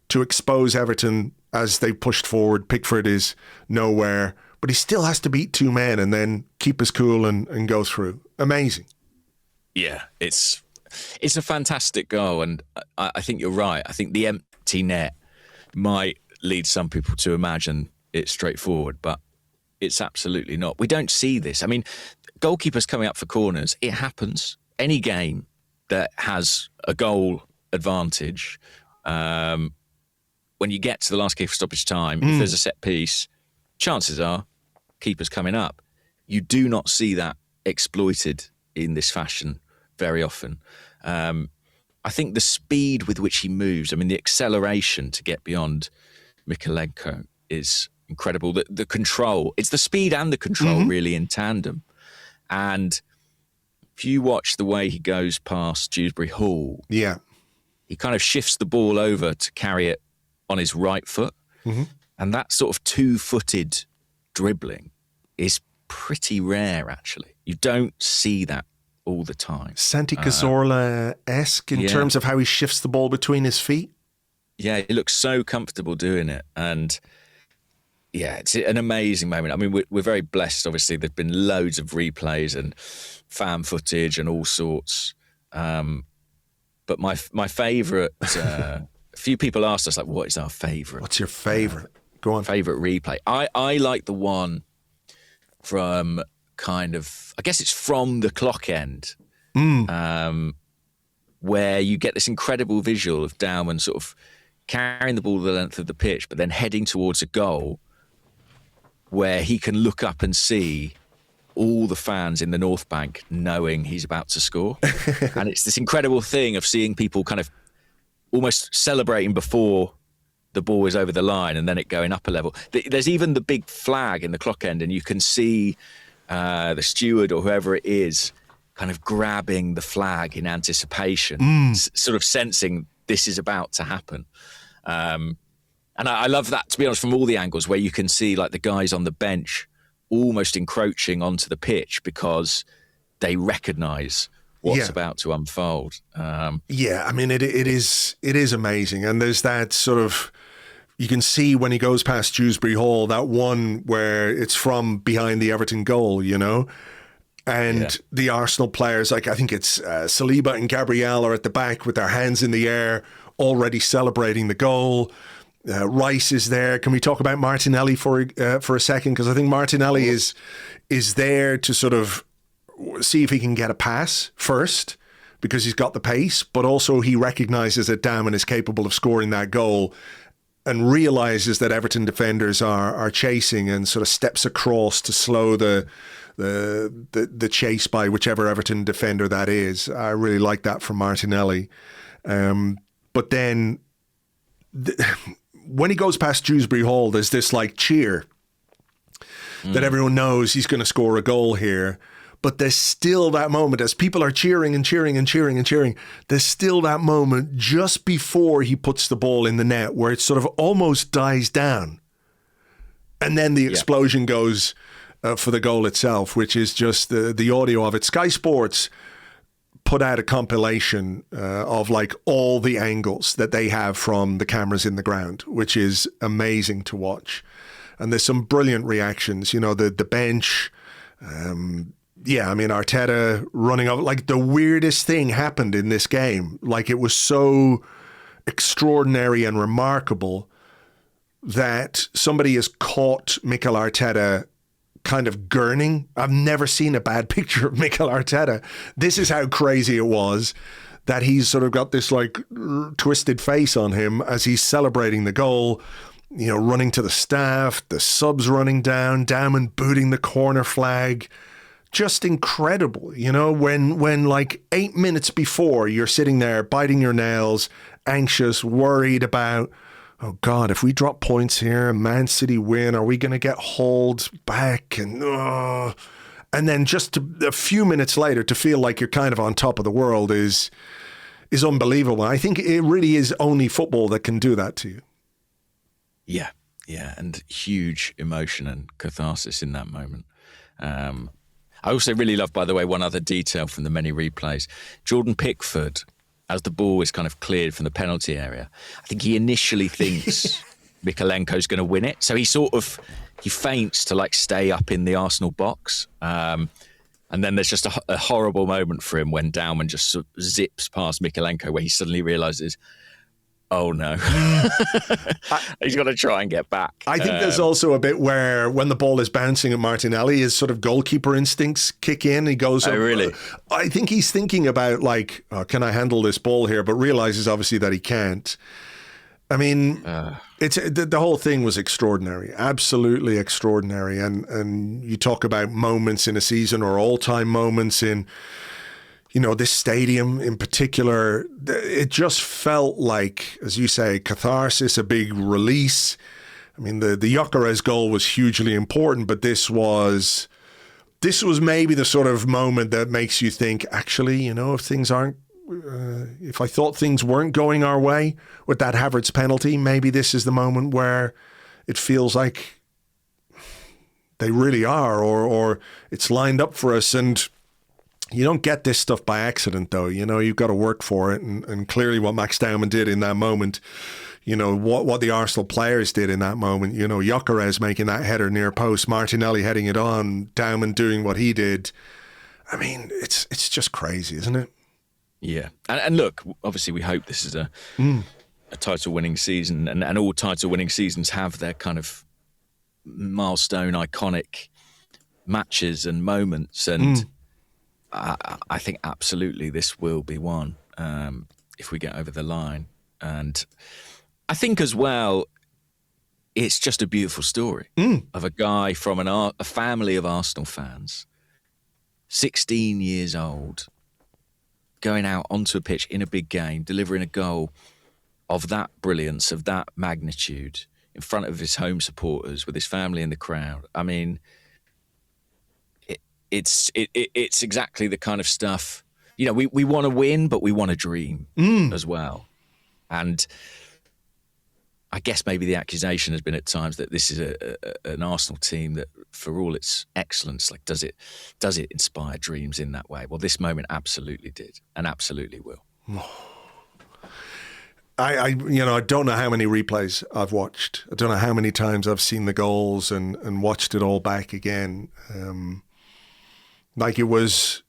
to expose Everton as they pushed forward. Pickford is nowhere, but he still has to beat 2 men and then keep his cool and go through. Amazing. Yeah, it's a fantastic goal, and I think you're right. I think the empty net might lead some people to imagine it's straightforward, but it's absolutely not. We don't see this. I mean, goalkeepers coming up for corners, it happens. Any game that has a goal advantage, when you get to the last kick of stoppage time, if there's a set piece, chances are keeper's coming up. You do not see that exploited in this fashion very often. I think the speed with which he moves, the acceleration to get beyond Mykolenko is incredible. The control, it's the speed and the control really in tandem. And if you watch the way he goes past Dewsbury Hall, he kind of shifts the ball over to carry it on his right foot. And that sort of 2-footed dribbling is pretty rare, actually. You don't see that all the time. Santi Cazorla-esque in terms of how he shifts the ball between his feet. Yeah, he looks so comfortable doing it. And yeah, it's an amazing moment. We're very blessed, obviously. There've been loads of replays and fan footage and all sorts. But my favourite, a few people asked us, what is our favourite? What's your favourite? Go on. Favourite replay. I like the one from I guess it's from the clock end, where you get this incredible visual of Dowman sort of carrying the ball the length of the pitch, but then heading towards a goal where he can look up and see all the fans in the North Bank knowing he's about to score. And it's this incredible thing of seeing people kind of almost celebrating before the ball is over the line and then it going up a level. There's even the big flag in the clock end, and you can see the steward or whoever it is kind of grabbing the flag in anticipation, sort of sensing this is about to happen. And I love that, to be honest, from all the angles where you can see like the guys on the bench almost encroaching onto the pitch because they recognise what's about to unfold. It is amazing. And there's that sort of, you can see when he goes past Dewsbury Hall, that one where it's from behind the Everton goal, and the Arsenal players, I think it's Saliba and Gabriel are at the back with their hands in the air, already celebrating the goal. Rice is there. Can we talk about Martinelli for a second? Because I think Martinelli is there to sort of see if he can get a pass first, because he's got the pace, but also he recognises that Dowman is capable of scoring that goal and realises that Everton defenders are chasing, and sort of steps across to slow the chase by whichever Everton defender that is. I really like that from Martinelli. But then when he goes past Dewsbury Hall, there's this like cheer that everyone knows he's going to score a goal here. But there's still that moment as people are cheering and cheering and cheering and cheering. There's still that moment just before he puts the ball in the net where it sort of almost dies down. And then the explosion goes for the goal itself, which is just the audio of it. Sky Sports put out a compilation of like all the angles that they have from the cameras in the ground, which is amazing to watch. And there's some brilliant reactions, you know, the bench. Yeah, I mean, Arteta running over, like the weirdest thing happened in this game. Like it was so extraordinary and remarkable that somebody has caught Mikel Arteta kind of gurning. I've never seen a bad picture of Mikel Arteta. This is how crazy it was that he's sort of got this like twisted face on him as he's celebrating the goal, you know, running to the staff, the subs running down, Dowman booting the corner flag. Just incredible, you know, when like 8 minutes before you're sitting there biting your nails, anxious, worried about, oh God, if we drop points here and Man City win, are we going to get hauled back? And then just a few minutes later to feel like you're kind of on top of the world is unbelievable. I think it really is only football that can do that to you. Yeah, and huge emotion and catharsis in that moment. I also really love, by the way, one other detail from the many replays. Jordan Pickford, as the ball is kind of cleared from the penalty area, I think he initially thinks Mikalenko's going to win it. So he feints to like stay up in the Arsenal box. And then there's just a horrible moment for him when Dowman just sort of zips past Mikalenko where he suddenly realises, oh no, he's got to try and get back. I think there's also a bit where when the ball is bouncing at Martinelli, his sort of goalkeeper instincts kick in. He goes, oh, really? I think he's thinking about like, oh, can I handle this ball here? But realizes obviously that he can't. I mean, it's the whole thing was extraordinary, absolutely extraordinary. And you talk about moments in a season or all-time moments in, you know, this stadium in particular. It just felt like, as you say, catharsis, a big release. I mean, the Gyokeres goal was hugely important, but this was maybe the sort of moment that makes you think, actually, you know, if I thought things weren't going our way with that Havertz penalty, maybe this is the moment where it feels like they really are, or it's lined up for us. And you don't get this stuff by accident, though. You know, you've got to work for it. And clearly what Max Dowman did in that moment, you know, what the Arsenal players did in that moment, you know, Gyokeres making that header near post, Martinelli heading it on, Dowman doing what he did. I mean, it's just crazy, isn't it? Yeah. And look, obviously we hope this is a title-winning season, and all title-winning seasons have their kind of milestone, iconic matches and moments. And I think absolutely this will be one if we get over the line. And I think as well, it's just a beautiful story of a guy from a family of Arsenal fans, 16 years old, going out onto a pitch in a big game, delivering a goal of that brilliance, of that magnitude, in front of his home supporters, with his family in the crowd. I mean, it's exactly the kind of stuff, you know, we want to win, but we want to dream as well. And I guess maybe the accusation has been at times that this is an Arsenal team that, for all its excellence, like does it inspire dreams in that way? Well, this moment absolutely did, and absolutely will. I don't know how many replays I've watched. I don't know how many times I've seen the goals and watched it all back again. Like it was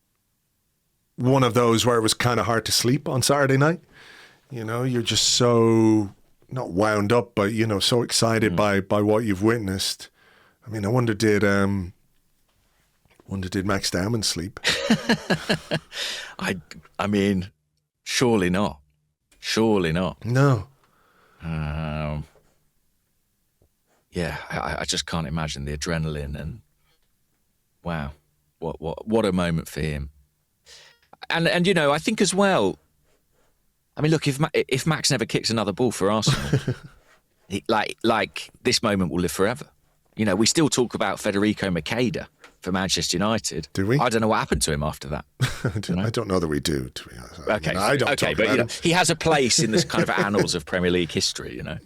one of those where it was kind of hard to sleep on Saturday night. You know, you're just so, not wound up, but, you know, so excited by what you've witnessed. I mean, I wonder did Max Dowman sleep? I mean, surely not. Surely not. No. Yeah, I just can't imagine the adrenaline, and wow, what a moment for him. And you know, I think as well, I mean, look, if Max never kicks another ball for Arsenal, like this moment will live forever. You know, we still talk about Federico Makeda for Manchester United. Do we? I don't know what happened to him after that. I don't know that we do, to be honest. Okay, I don't okay, talk but about you know, him. he has a place in this kind of annals of Premier League history, you know.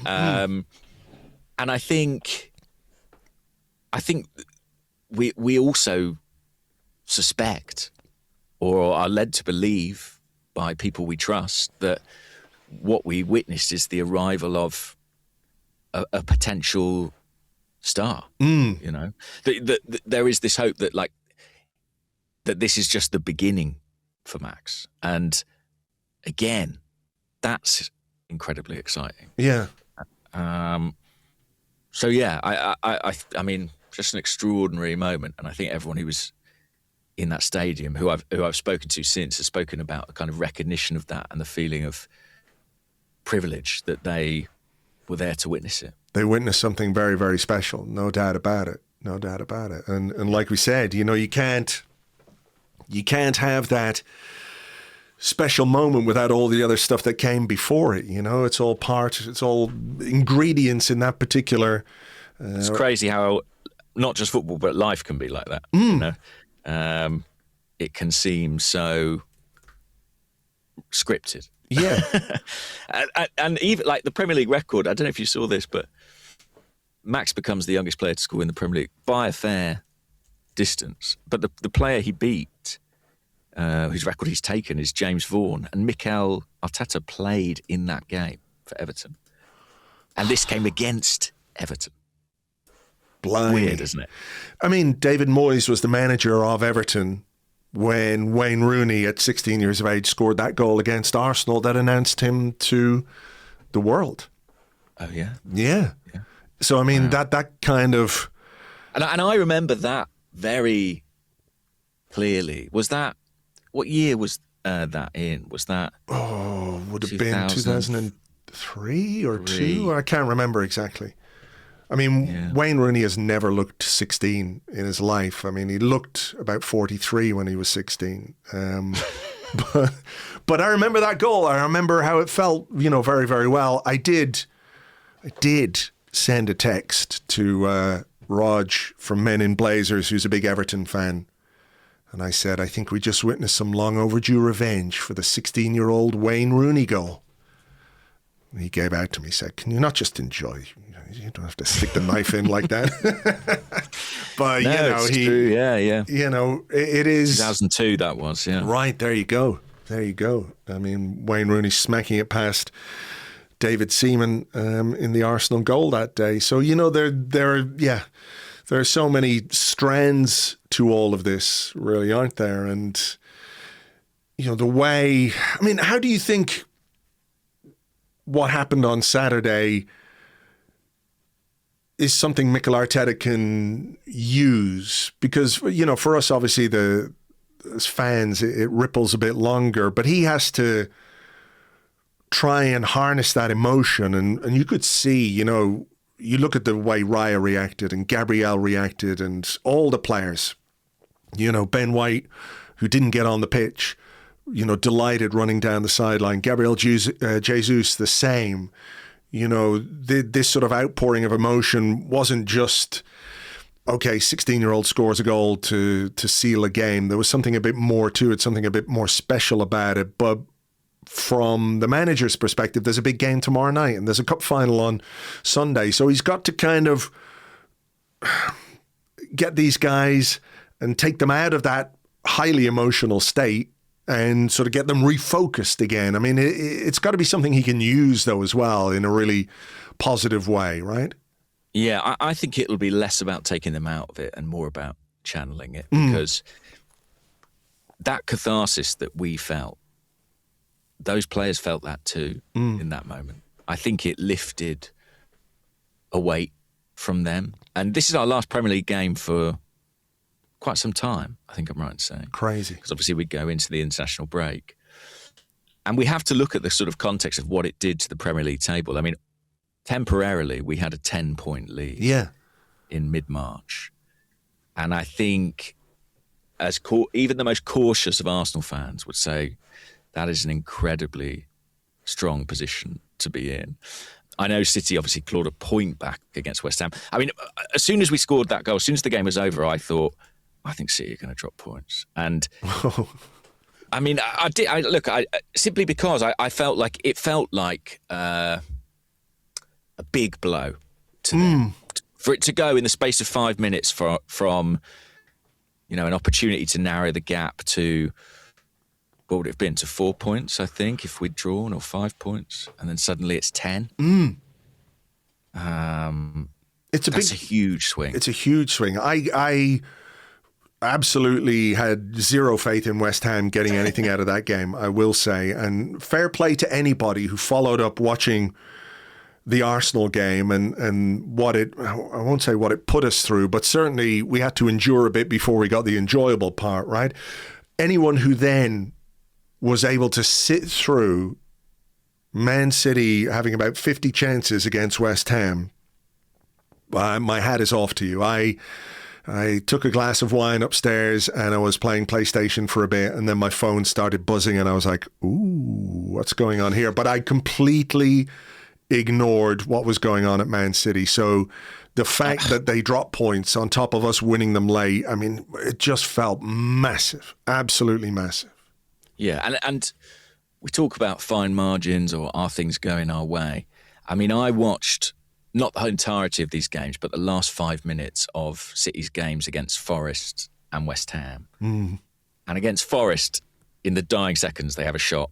And I think we also suspect or are led to believe by people we trust that what we witnessed is the arrival of a potential star. You know, there is this hope that that this is just the beginning for Max, and again, that's incredibly exciting. Yeah. So yeah, I mean, just an extraordinary moment, and I think everyone who was in that stadium, who I've spoken to since, has spoken about the kind of recognition of that and the feeling of privilege that they were there to witness it. They witnessed something very, very special. No doubt about it. No doubt about it. And like we said, you know, you can't have that special moment without all the other stuff that came before it. You know, it's all ingredients in that particular. It's crazy how not just football, but life can be like that. You know, it can seem so scripted. Yeah. and even like the Premier League record, I don't know if you saw this, but Max becomes the youngest player to score in the Premier League by a fair distance. But the player he beat, whose record he's taken, is James Vaughan. And Mikel Arteta played in that game for Everton. And this came against Everton. Blimey. Weird, isn't it? I mean, David Moyes was the manager of Everton when Wayne Rooney, at 16 years of age, scored that goal against Arsenal that announced him to the world. Oh, yeah? Yeah. So, I mean, that kind of... And I remember that very clearly. Was that... What year was that in? Was that... Oh, would have been 2003 or 2? I can't remember exactly. I mean, Wayne Rooney has never looked 16 in his life. I mean, he looked about 43 when he was 16. But I remember that goal. I remember how it felt, you know, very, very well. I did send a text to Rog from Men in Blazers, who's a big Everton fan. And I said, I think we just witnessed some long overdue revenge for the 16-year-old Wayne Rooney goal. And he gave out to me, said, can you not just enjoy? You don't have to stick the knife in like that. But, no, you know, it's true. Yeah. You know, it is... 2002 that was, yeah. Right, there you go. I mean, Wayne Rooney smacking it past David Seaman in the Arsenal goal that day. So, you know, there are so many strands to all of this, really, aren't there? And, you know, the way... I mean, how do you think what happened on Saturday is something Mikel Arteta can use? Because, you know, for us, obviously, as fans, it ripples a bit longer, but he has to try and harness that emotion. And you could see, you know, you look at the way Raya reacted and Gabriel reacted and all the players, you know, Ben White, who didn't get on the pitch, you know, delighted running down the sideline. Gabriel Jesus, the same. You know, this sort of outpouring of emotion wasn't just, okay, 16-year-old scores a goal to seal a game. There was something a bit more to it, something a bit more special about it. But from the manager's perspective, there's a big game tomorrow night and there's a cup final on Sunday. So he's got to kind of get these guys and take them out of that highly emotional state and sort of get them refocused again. I mean, it's got to be something he can use, though, as well, in a really positive way, right? Yeah, I think it'll be less about taking them out of it and more about channeling it, because that catharsis that we felt, those players felt that too in that moment. I think it lifted a weight from them. And this is our last Premier League game for quite some time, I think I'm right in saying. Crazy. Because obviously we go into the international break. And we have to look at the sort of context of what it did to the Premier League table. I mean, temporarily we had a 10-point lead in mid-March. And I think even the most cautious of Arsenal fans would say that is an incredibly strong position to be in. I know City obviously clawed a point back against West Ham. I mean, as soon as we scored that goal, as soon as the game was over, I thought, I think City are going to drop points. And I mean, I did. Simply because I felt like it felt like a big blow to them. For it to go in the space of 5 minutes from, you know, an opportunity to narrow the gap to what would it have been, to 4 points, I think, if we'd drawn, or 5 points, and then suddenly it's 10. That's a huge swing. It's a huge swing. I absolutely had zero faith in West Ham getting anything out of that game, I will say. And fair play to anybody who followed up watching the Arsenal game and what it, I won't say what it put us through, but certainly we had to endure a bit before we got the enjoyable part, right? Anyone who then was able to sit through Man City having about 50 chances against West Ham, my hat is off to you. I took a glass of wine upstairs and I was playing PlayStation for a bit, and then my phone started buzzing and I was like, ooh, what's going on here? But I completely ignored what was going on at Man City. So the fact that they dropped points on top of us winning them late, I mean, it just felt massive, absolutely massive. Yeah, and we talk about fine margins or are things going our way. I mean, I watched not the entirety of these games, but the last 5 minutes of City's games against Forest and West Ham. And against Forest, in the dying seconds, they have a shot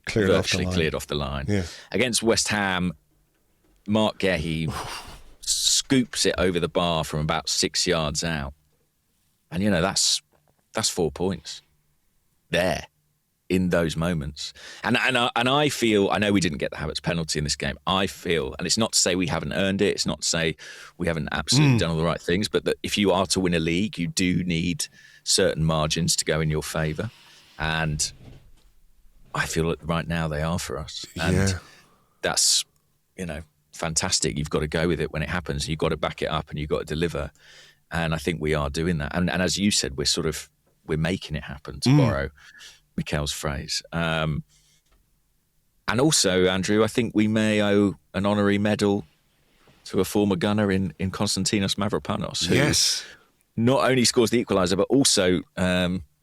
virtually cleared off the line. Yeah. Against West Ham, Mark Gehi scoops it over the bar from about 6 yards out. And, that's 4 points there in those moments. And I feel, I know we didn't get the Havertz penalty in this game. I feel, and it's not to say we haven't earned it, it's not to say we haven't absolutely done all the right things, but that if you are to win a league, you do need certain margins to go in your favour. And I feel that right now they are for us. And that's, fantastic. You've got to go with it when it happens. You've got to back it up and you've got to deliver. And I think we are doing that. And as you said, we're making it happen, to borrow Mikel's phrase. And also, Andrew, I think we may owe an honorary medal to a former gunner in Konstantinos Mavropanos, who not only scores the equaliser, but also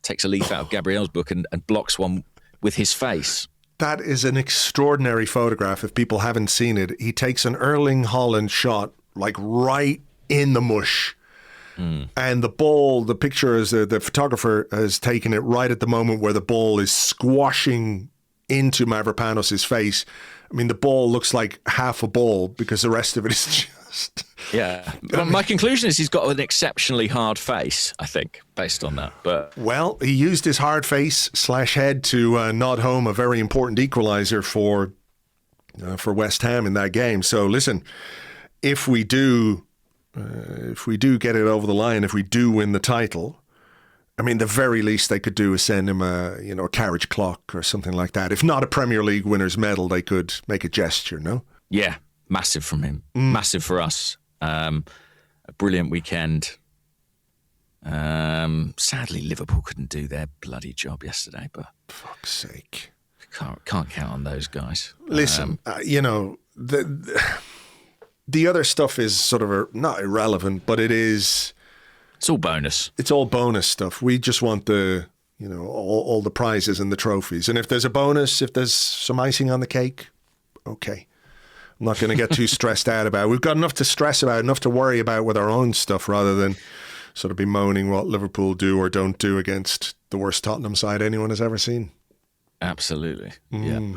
takes a leaf out of Gabriel's book and blocks one with his face. That is an extraordinary photograph if people haven't seen it. He takes an Erling Haaland shot, like right in the mush. And the ball, the picture is the photographer has taken it right at the moment where the ball is squashing into Mavropanos' face. I mean, the ball looks like half a ball because the rest of it is just... Yeah. My conclusion is he's got an exceptionally hard face, I think, based on that. But well, he used his hard face / head to nod home a very important equaliser for West Ham in that game. So listen, if we do get it over the line, if we do win the title, I mean, the very least they could do is send him a carriage clock or something like that. If not a Premier League winner's medal, they could make a gesture, no? Yeah, massive from him. Massive for us. A brilliant weekend. Sadly, Liverpool couldn't do their bloody job yesterday, but fuck's sake, can't count on those guys. Listen, the other stuff is sort of not irrelevant, but it's all bonus. It's all bonus stuff. We just want the all the prizes and the trophies. And if there's a bonus, if there's some icing on the cake, okay. I'm not going to get too stressed out about it. We've got enough to stress about, enough to worry about with our own stuff rather than sort of bemoaning what Liverpool do or don't do against the worst Tottenham side anyone has ever seen. Absolutely. Yeah.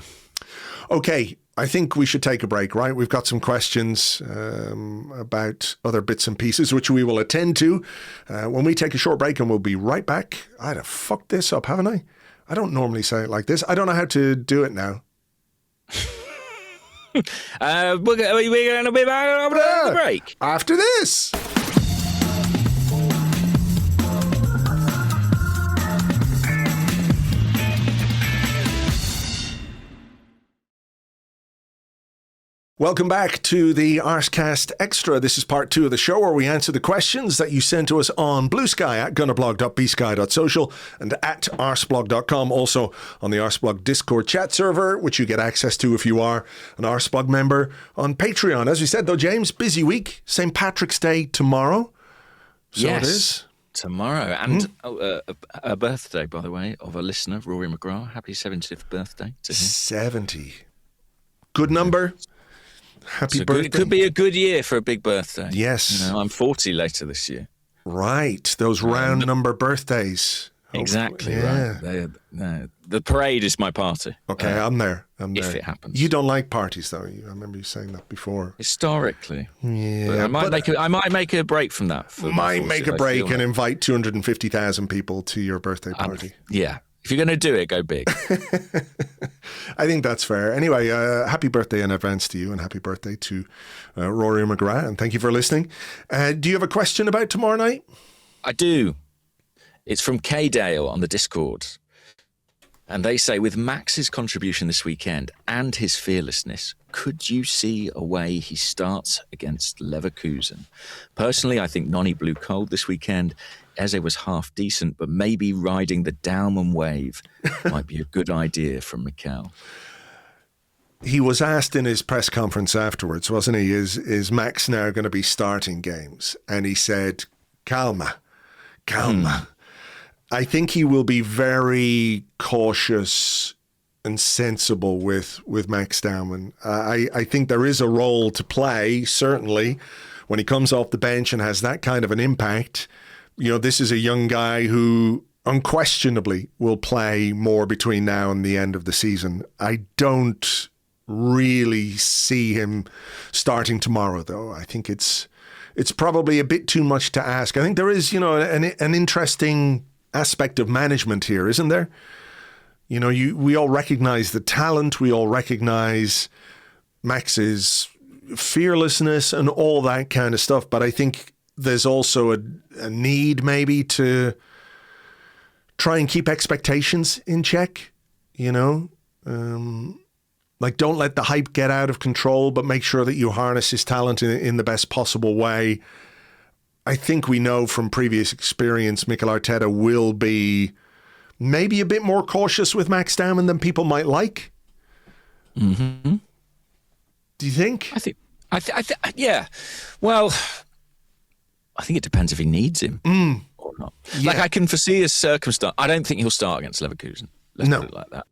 Okay, I think we should take a break, right? We've got some questions about other bits and pieces, which we will attend to when we take a short break, and we'll be right back. I'd have fucked this up, haven't I? I don't normally say it like this. I don't know how to do it now. We're going to be back after the break. After this. Welcome back to the Arsecast Extra. This is part 2 of the show where we answer the questions that you sent to us on Blue Sky at gunnerblog.bsky.social and at arseblog.com. Also on the Arseblog Discord chat server, which you get access to if you are an Arseblog member on Patreon. As we said, though, James, busy week. St. Patrick's Day tomorrow. So yes, it is. Tomorrow. And a birthday, by the way, of a listener, Rory McGrath. Happy 70th birthday to him. 70. Good number. Happy birthday. It could be a good year for a big birthday. Yes. I'm 40 later this year. Right. Those round number birthdays. Exactly Yeah. right. The parade is my party. Okay, I'm there. If it happens. You don't like parties, though. I remember you saying that before. Historically. Yeah. But I might make a break from that. Might make a break and invite 250,000 people to your birthday party. Yeah. If you're going to do it, go big. I think that's fair. Anyway, happy birthday in advance to you, and happy birthday to Rory McGrath, and thank you for listening. Do you have a question about tomorrow night? I do. It's from K-Dale on the Discord. And they say, with Max's contribution this weekend and his fearlessness, could you see a way he starts against Leverkusen? Personally, I think Noni blew cold this weekend. Eze was half decent, but maybe riding the Dowman wave might be a good idea from Mikel. He was asked in his press conference afterwards, wasn't he, is Max now going to be starting games? And he said, calma. I think he will be very cautious and sensible with Max Dowman. I think there is a role to play, certainly, when he comes off the bench and has that kind of an impact. You know, this is a young guy who unquestionably will play more between now and the end of the season. I don't really see him starting tomorrow, though. I think it's probably a bit too much to ask. I think there is, you know, an interesting aspect of management here, isn't there? You know, we all recognize the talent, we all recognize Max's fearlessness and all that kind of stuff, but I think there's also a need maybe to try and keep expectations in check, you know? Like, don't let the hype get out of control, but make sure that you harness his talent in the best possible way. I think we know from previous experience, Mikel Arteta will be maybe a bit more cautious with Max Dowman than people might like. Mm-hmm. Do you think? I think, yeah. Well, I think it depends if he needs him or not. Yeah. Like, I can foresee a circumstance. I don't think he'll start against Leverkusen. Let's put it like that.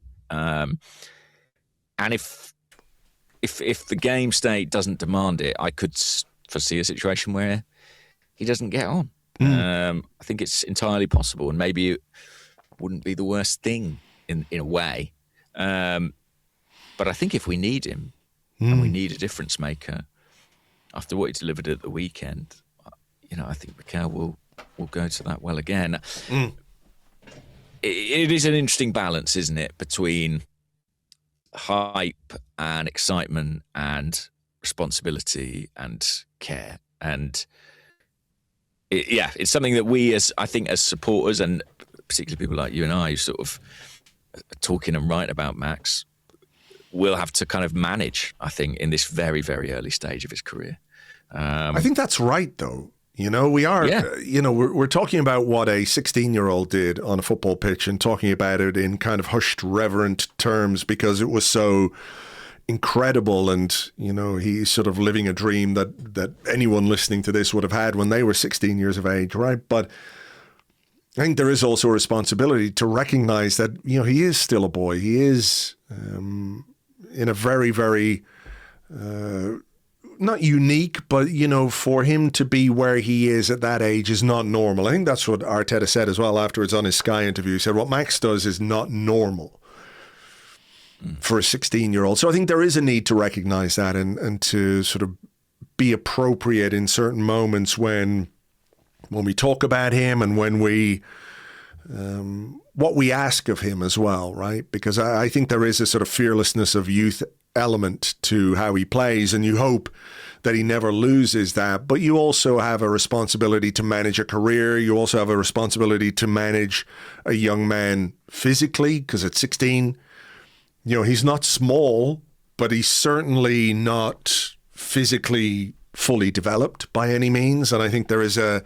And if the game state doesn't demand it, I could foresee a situation where he doesn't get on. I think it's entirely possible, and maybe it wouldn't be the worst thing in a way. But I think if we need him, and we need a difference maker, after what he delivered at the weekend, you know, I think Mikel will go to that well again. It is an interesting balance, isn't it, between hype and excitement and responsibility and care. And it's something that we, as supporters, and particularly people like you and I, who sort of are talking and write about Max, will have to kind of manage, I think, in this very, very early stage of his career. I think that's right, though. You know, we are, you know, we're talking about what a 16-year-old did on a football pitch and talking about it in kind of hushed, reverent terms because it was so incredible. And, you know, he's sort of living a dream that anyone listening to this would have had when they were 16 years of age, right? But I think there is also a responsibility to recognize that, you know, he is still a boy. He is in a very, very... not unique, but, you know, for him to be where he is at that age is not normal. I think that's what Arteta said as well afterwards on his Sky interview. He said what Max does is not normal for a 16-year-old. So I think there is a need to recognize that and to sort of be appropriate in certain moments when we talk about him and when we what we ask of him as well, right? Because I think there is a sort of fearlessness of youth element to how he plays, and you hope that he never loses that. But you also have a responsibility to manage a career. You also have a responsibility to manage a young man physically, because at 16, you know, he's not small, but he's certainly not physically fully developed by any means. And I think there is an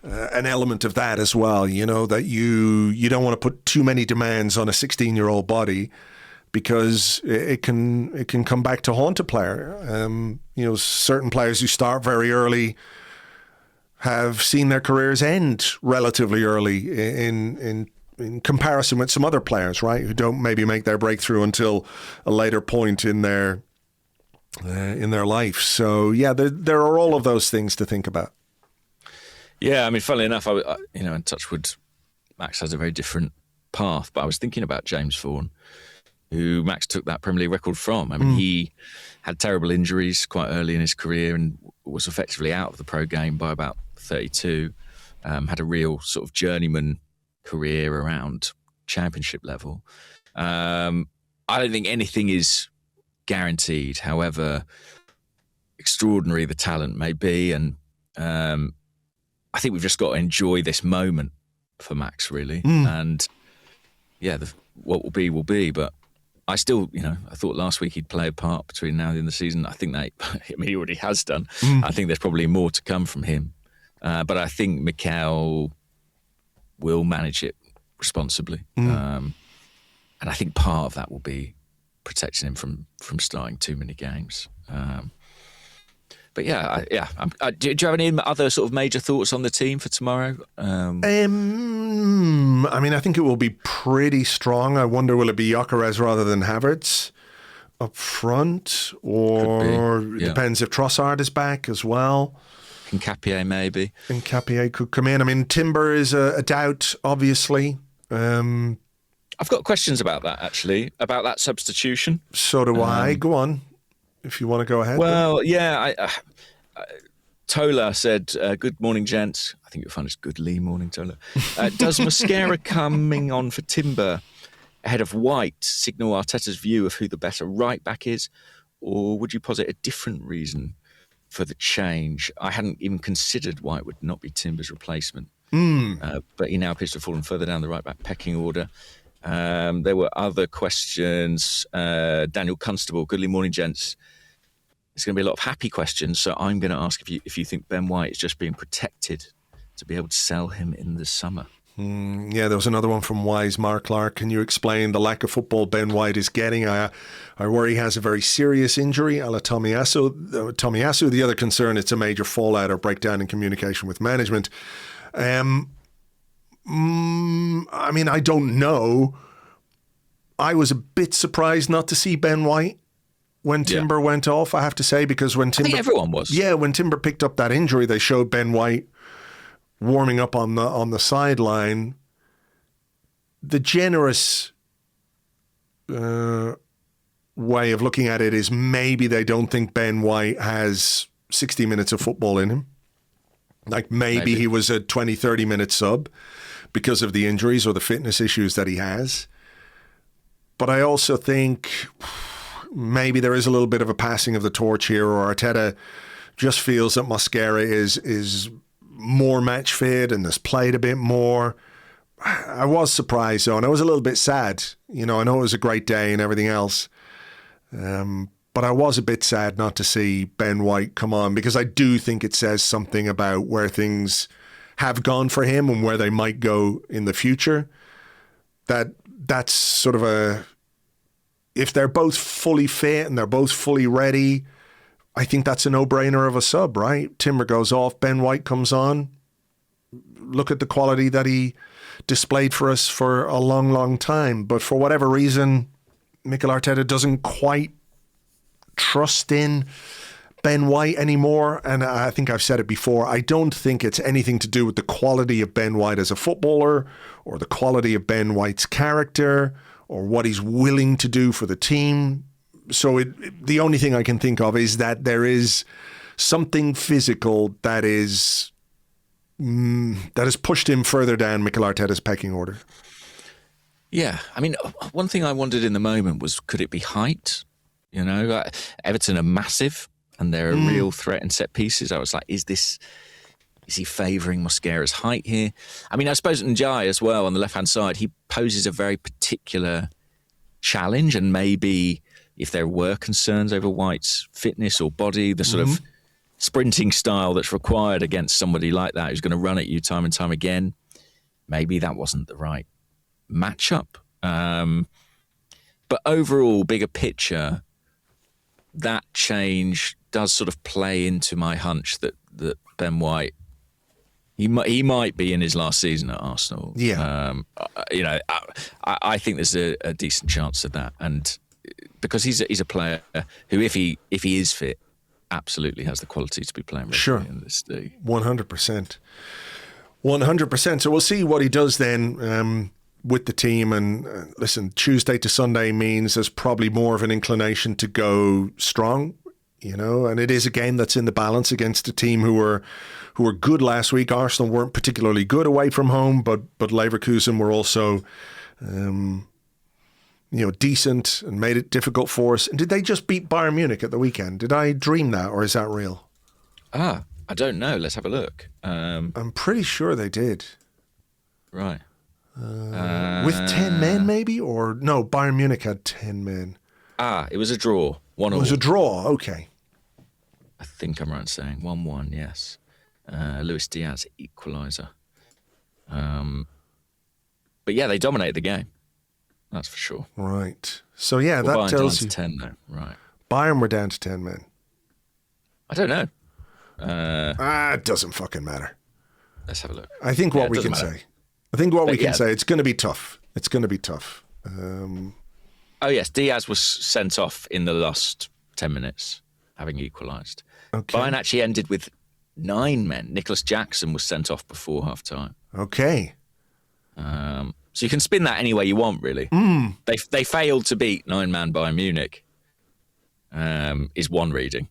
element of that as well, you know, that you don't want to put too many demands on a 16-year-old body, because it can come back to haunt a player. You know, certain players who start very early have seen their careers end relatively early in comparison with some other players, right, who don't maybe make their breakthrough until a later point in their life. So yeah, there are all of those things to think about. Yeah, I mean, funnily enough, I you know, in touch with Max has a very different path. But I was thinking about James Vaughan, who Max took that Premier League record from. I mean, he had terrible injuries quite early in his career and was effectively out of the pro game by about 32. Had a real sort of journeyman career around championship level. I don't think anything is guaranteed, however extraordinary the talent may be. And I think we've just got to enjoy this moment for Max, really. And yeah, what will be, will be. But I still, I thought last week he'd play a part between now and the end of the season. I think he already has done. I think there's probably more to come from him. But I think Mikel will manage it responsibly. And I think part of that will be protecting him from starting too many games. But do you have any other sort of major thoughts on the team for tomorrow? I mean, I think it will be pretty strong. I wonder, will it be Gyokeres rather than Havertz up front? Or it depends if Trossard is back as well. Nkapie maybe. Nkapie could come in. I mean, Timber is a doubt, obviously. I've got questions about that, actually, about that substitution. So do I. Go on, if you want to go ahead. Well, Tola said, good morning, gents. I think you'll find it's goodly morning, Tola. Does Mosquera coming on for Timber ahead of White signal Arteta's view of who the better right-back is? Or would you posit a different reason for the change? I hadn't even considered White would not be Timber's replacement. But he now appears to have fallen further down the right-back pecking order. There were other questions. Daniel Constable, goodly morning, gents. There's going to be a lot of happy questions, so I'm going to ask if you think Ben White is just being protected to be able to sell him in the summer. There was another one from Wise Mark Clark. Can you explain the lack of football Ben White is getting? I worry he has a very serious injury, a la Tomiyasu. The other concern, it's a major fallout or breakdown in communication with management. I mean, I don't know. I was a bit surprised not to see Ben White when Timber went off, I have to say, because when Timber... I think everyone was. Yeah, when Timber picked up that injury, they showed Ben White warming up on the sideline. The generous way of looking at it is maybe they don't think Ben White has 60 minutes of football in him. Like maybe he was a 20, 30-minute sub because of the injuries or the fitness issues that he has. But I also think maybe there is a little bit of a passing of the torch here, or Arteta just feels that Mosquera is more match fit and has played a bit more. I was surprised though, and I was a little bit sad. I know it was a great day and everything else. But I was a bit sad not to see Ben White come on, because I do think it says something about where things have gone for him and where they might go in the future. That's sort of if they're both fully fit and they're both fully ready, I think that's a no-brainer of a sub, right? Timber goes off, Ben White comes on. Look at the quality that he displayed for us for a long, long time. But for whatever reason, Mikel Arteta doesn't quite trust in Ben White anymore. And I think I've said it before, I don't think it's anything to do with the quality of Ben White as a footballer or the quality of Ben White's character or what he's willing to do for the team. So the only thing I can think of is that there is something physical that has pushed him further down Mikel Arteta's pecking order. Yeah, I mean, one thing I wondered in the moment was, could it be height? Everton are massive and they're a real threat in set pieces. I was like, is he favouring Mosquera's height here? I mean, I suppose Njai as well on the left-hand side, he poses a very particular challenge, and maybe if there were concerns over White's fitness or body, the sort of sprinting style that's required against somebody like that who's going to run at you time and time again, maybe that wasn't the right matchup. But overall, bigger picture, that change does sort of play into my hunch that Ben White, he might be in his last season at Arsenal. Yeah. I think there's a decent chance of that, and because he's a player who, if he is fit, absolutely has the quality to be playing regularly in this league. 100%. 100%. So we'll see what he does then with the team. And listen, Tuesday to Sunday means there's probably more of an inclination to go strong, and it is a game that's in the balance against a team who were good last week. Arsenal weren't particularly good away from home, but Leverkusen were also decent and made it difficult for us. And did they just beat Bayern Munich at the weekend? Did I dream that, or is that real? I don't know. Let's have a look. I'm pretty sure they did. Right. With 10 men, maybe? Or no, Bayern Munich had 10 men. It was a draw. 1-1. It was a draw, okay. I think I'm right in saying 1-1, yes. Luis Diaz, equaliser. But yeah, they dominated the game. That's for sure. Right. So yeah, that Bayern tells down you. to 10 though, right. Bayern were down to 10 men. I don't know. It doesn't fucking matter. Let's have a look. I think what we can say. It's going to be tough. It's going to be tough. Oh yes, Diaz was sent off in the last 10 minutes, having equalised. Okay. Bayern actually ended with 9 men. Nicholas Jackson was sent off before half time. Okay. So you can spin that any way you want, really. They failed to beat 9-man Bayern Munich, is one reading.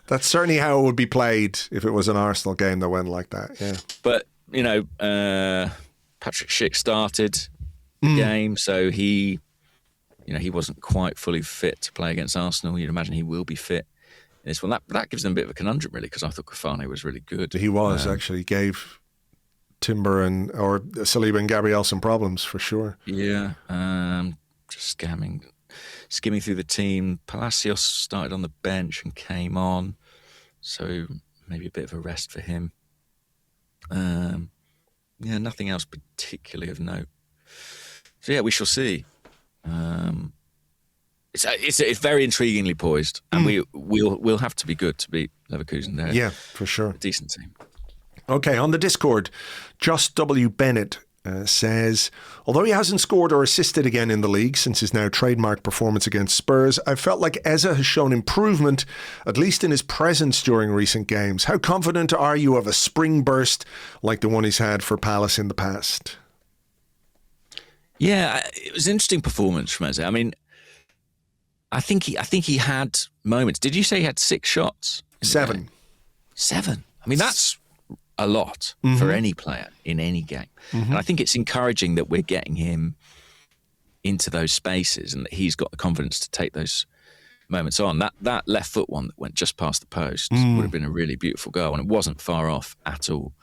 That's certainly how it would be played if it was an Arsenal game that went like that, yeah. But, Patrick Schick started the game, so he wasn't quite fully fit to play against Arsenal. You'd imagine he will be fit in this one. That gives them a bit of a conundrum, really, because I thought Kofane was really good. He was, actually. He gave Timber or Saliba and Gabriel some problems, for sure. Yeah, just skimming through the team. Palacios started on the bench and came on, so maybe a bit of a rest for him. Nothing else particularly of note. So yeah, we shall see. It's very intriguingly poised, and we'll have to be good to beat Leverkusen there. Yeah, for sure. A decent team. Okay, on the Discord, Just W. Bennett says, although he hasn't scored or assisted again in the league since his now trademark performance against Spurs, I felt like Eze has shown improvement, at least in his presence during recent games. How confident are you of a spring burst like the one he's had for Palace in the past? Yeah, it was an interesting performance from Eze. I mean, I think he had moments. Did you say he had 6 shots? 7. 7. I mean, that's a lot for any player in any game. And I think it's encouraging that we're getting him into those spaces and that he's got the confidence to take those moments on. That left foot one that went just past the post would have been a really beautiful goal, and it wasn't far off at all.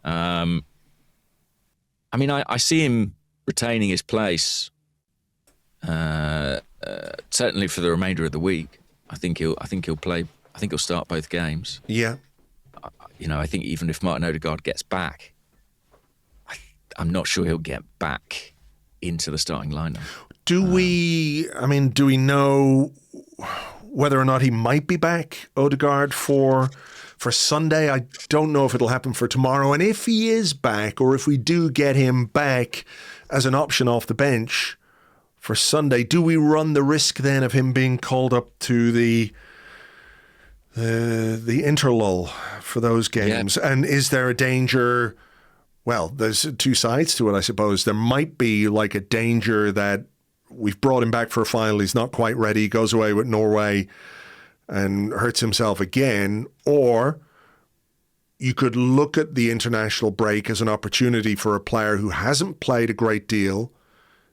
I mean, I see him retaining his place certainly for the remainder of the week. I think he'll play. I think he'll start both games. Yeah. I think even if Martin Odegaard gets back, I'm not sure he'll get back into the starting lineup. Do we know whether or not he might be back, Odegaard, for Sunday? I don't know if it'll happen for tomorrow. And if he is back, or if we do get him back as an option off the bench for Sunday, do we run the risk then of him being called up to the interlull for those games? Yeah. And is there a danger? Well, there's 2 sides to it, I suppose. There might be like a danger that we've brought him back for a final, he's not quite ready, goes away with Norway and hurts himself again. Or you could look at the international break as an opportunity for a player who hasn't played a great deal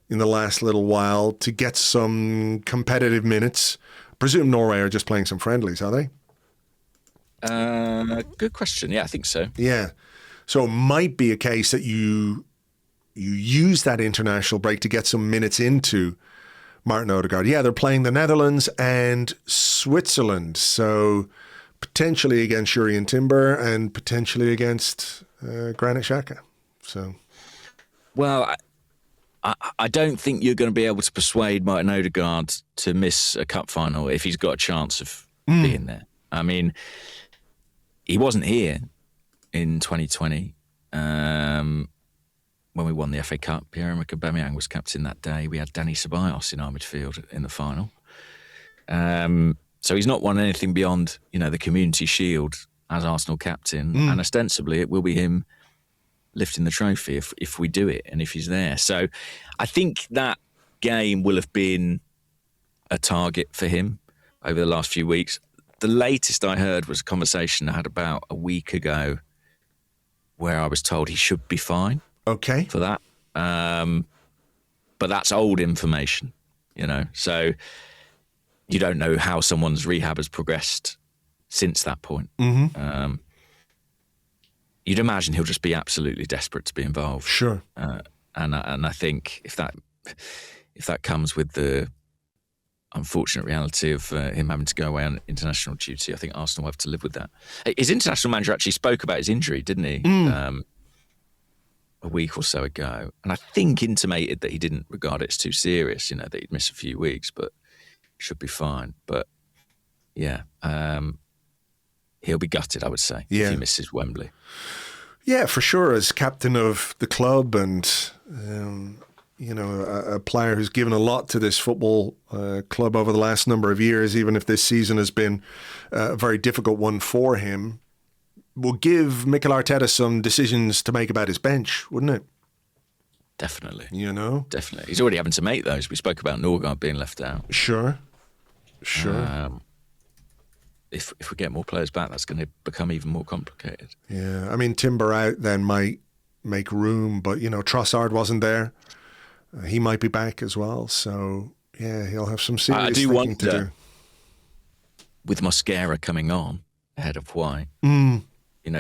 in the last little while to get some competitive minutes. I presume Norway are just playing some friendlies, are they? Good question. Yeah, I think so. Yeah. So it might be a case that you use that international break to get some minutes into Martin Odegaard. Yeah, they're playing the Netherlands and Switzerland. So potentially against Jurrien Timber and potentially against Granit Xhaka. So, well, I don't think you're going to be able to persuade Martin Odegaard to miss a cup final if he's got a chance of being there. I mean, he wasn't here in 2020 when we won the FA Cup. Pierre-Emerick Aubameyang was captain that day. We had Dani Ceballos in our midfield in the final. So he's not won anything beyond, the Community Shield as Arsenal captain, and ostensibly it will be him lifting the trophy if we do it and if he's there. So I think that game will have been a target for him over the last few weeks. The latest I heard was a conversation I had about a week ago where I was told he should be fine for that. But that's old information, so you don't know how someone's rehab has progressed since that point. You'd imagine he'll just be absolutely desperate to be involved. Sure. And I think if that comes with the unfortunate reality of him having to go away on international duty, I think Arsenal will have to live with that. His international manager actually spoke about his injury, didn't he? A week or so ago. And I think intimated that he didn't regard it as too serious, that he'd miss a few weeks, but should be fine. But yeah, he'll be gutted, I would say, if he misses Wembley. Yeah, for sure. As captain of the club and, a player who's given a lot to this football club over the last number of years, even if this season has been a very difficult one for him, will give Mikel Arteta some decisions to make about his bench, wouldn't it? Definitely. Definitely. He's already having to make those. We spoke about Norgard being left out. Sure. If we get more players back, that's going to become even more complicated. Yeah, I mean, Timber out then might make room, but, Trossard wasn't there. He might be back as well. So, yeah, he'll have some serious thinking to do. With Mosquera coming on ahead of White,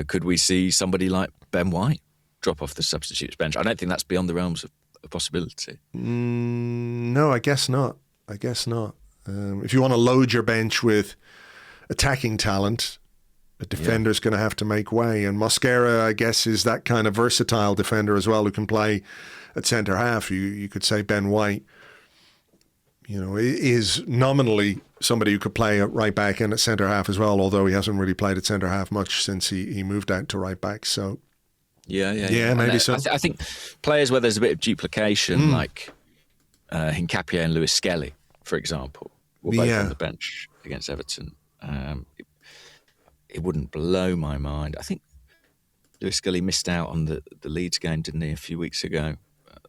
could we see somebody like Ben White drop off the substitutes bench? I don't think that's beyond the realms of a possibility. No, I guess not. If you want to load your bench with attacking talent, a defender's going to have to make way. And Mosquera, I guess, is that kind of versatile defender as well who can play at centre half. You could say Ben White, is nominally somebody who could play at right back and at centre half as well, although he hasn't really played at centre half much since he moved out to right back. So yeah, maybe so. I think players where there's a bit of duplication, like Hincapié and Lewis Skelly, for example, were both on the bench against Everton. It wouldn't blow my mind. I think Lewis Skelly missed out on the Leeds game, didn't he, a few weeks ago?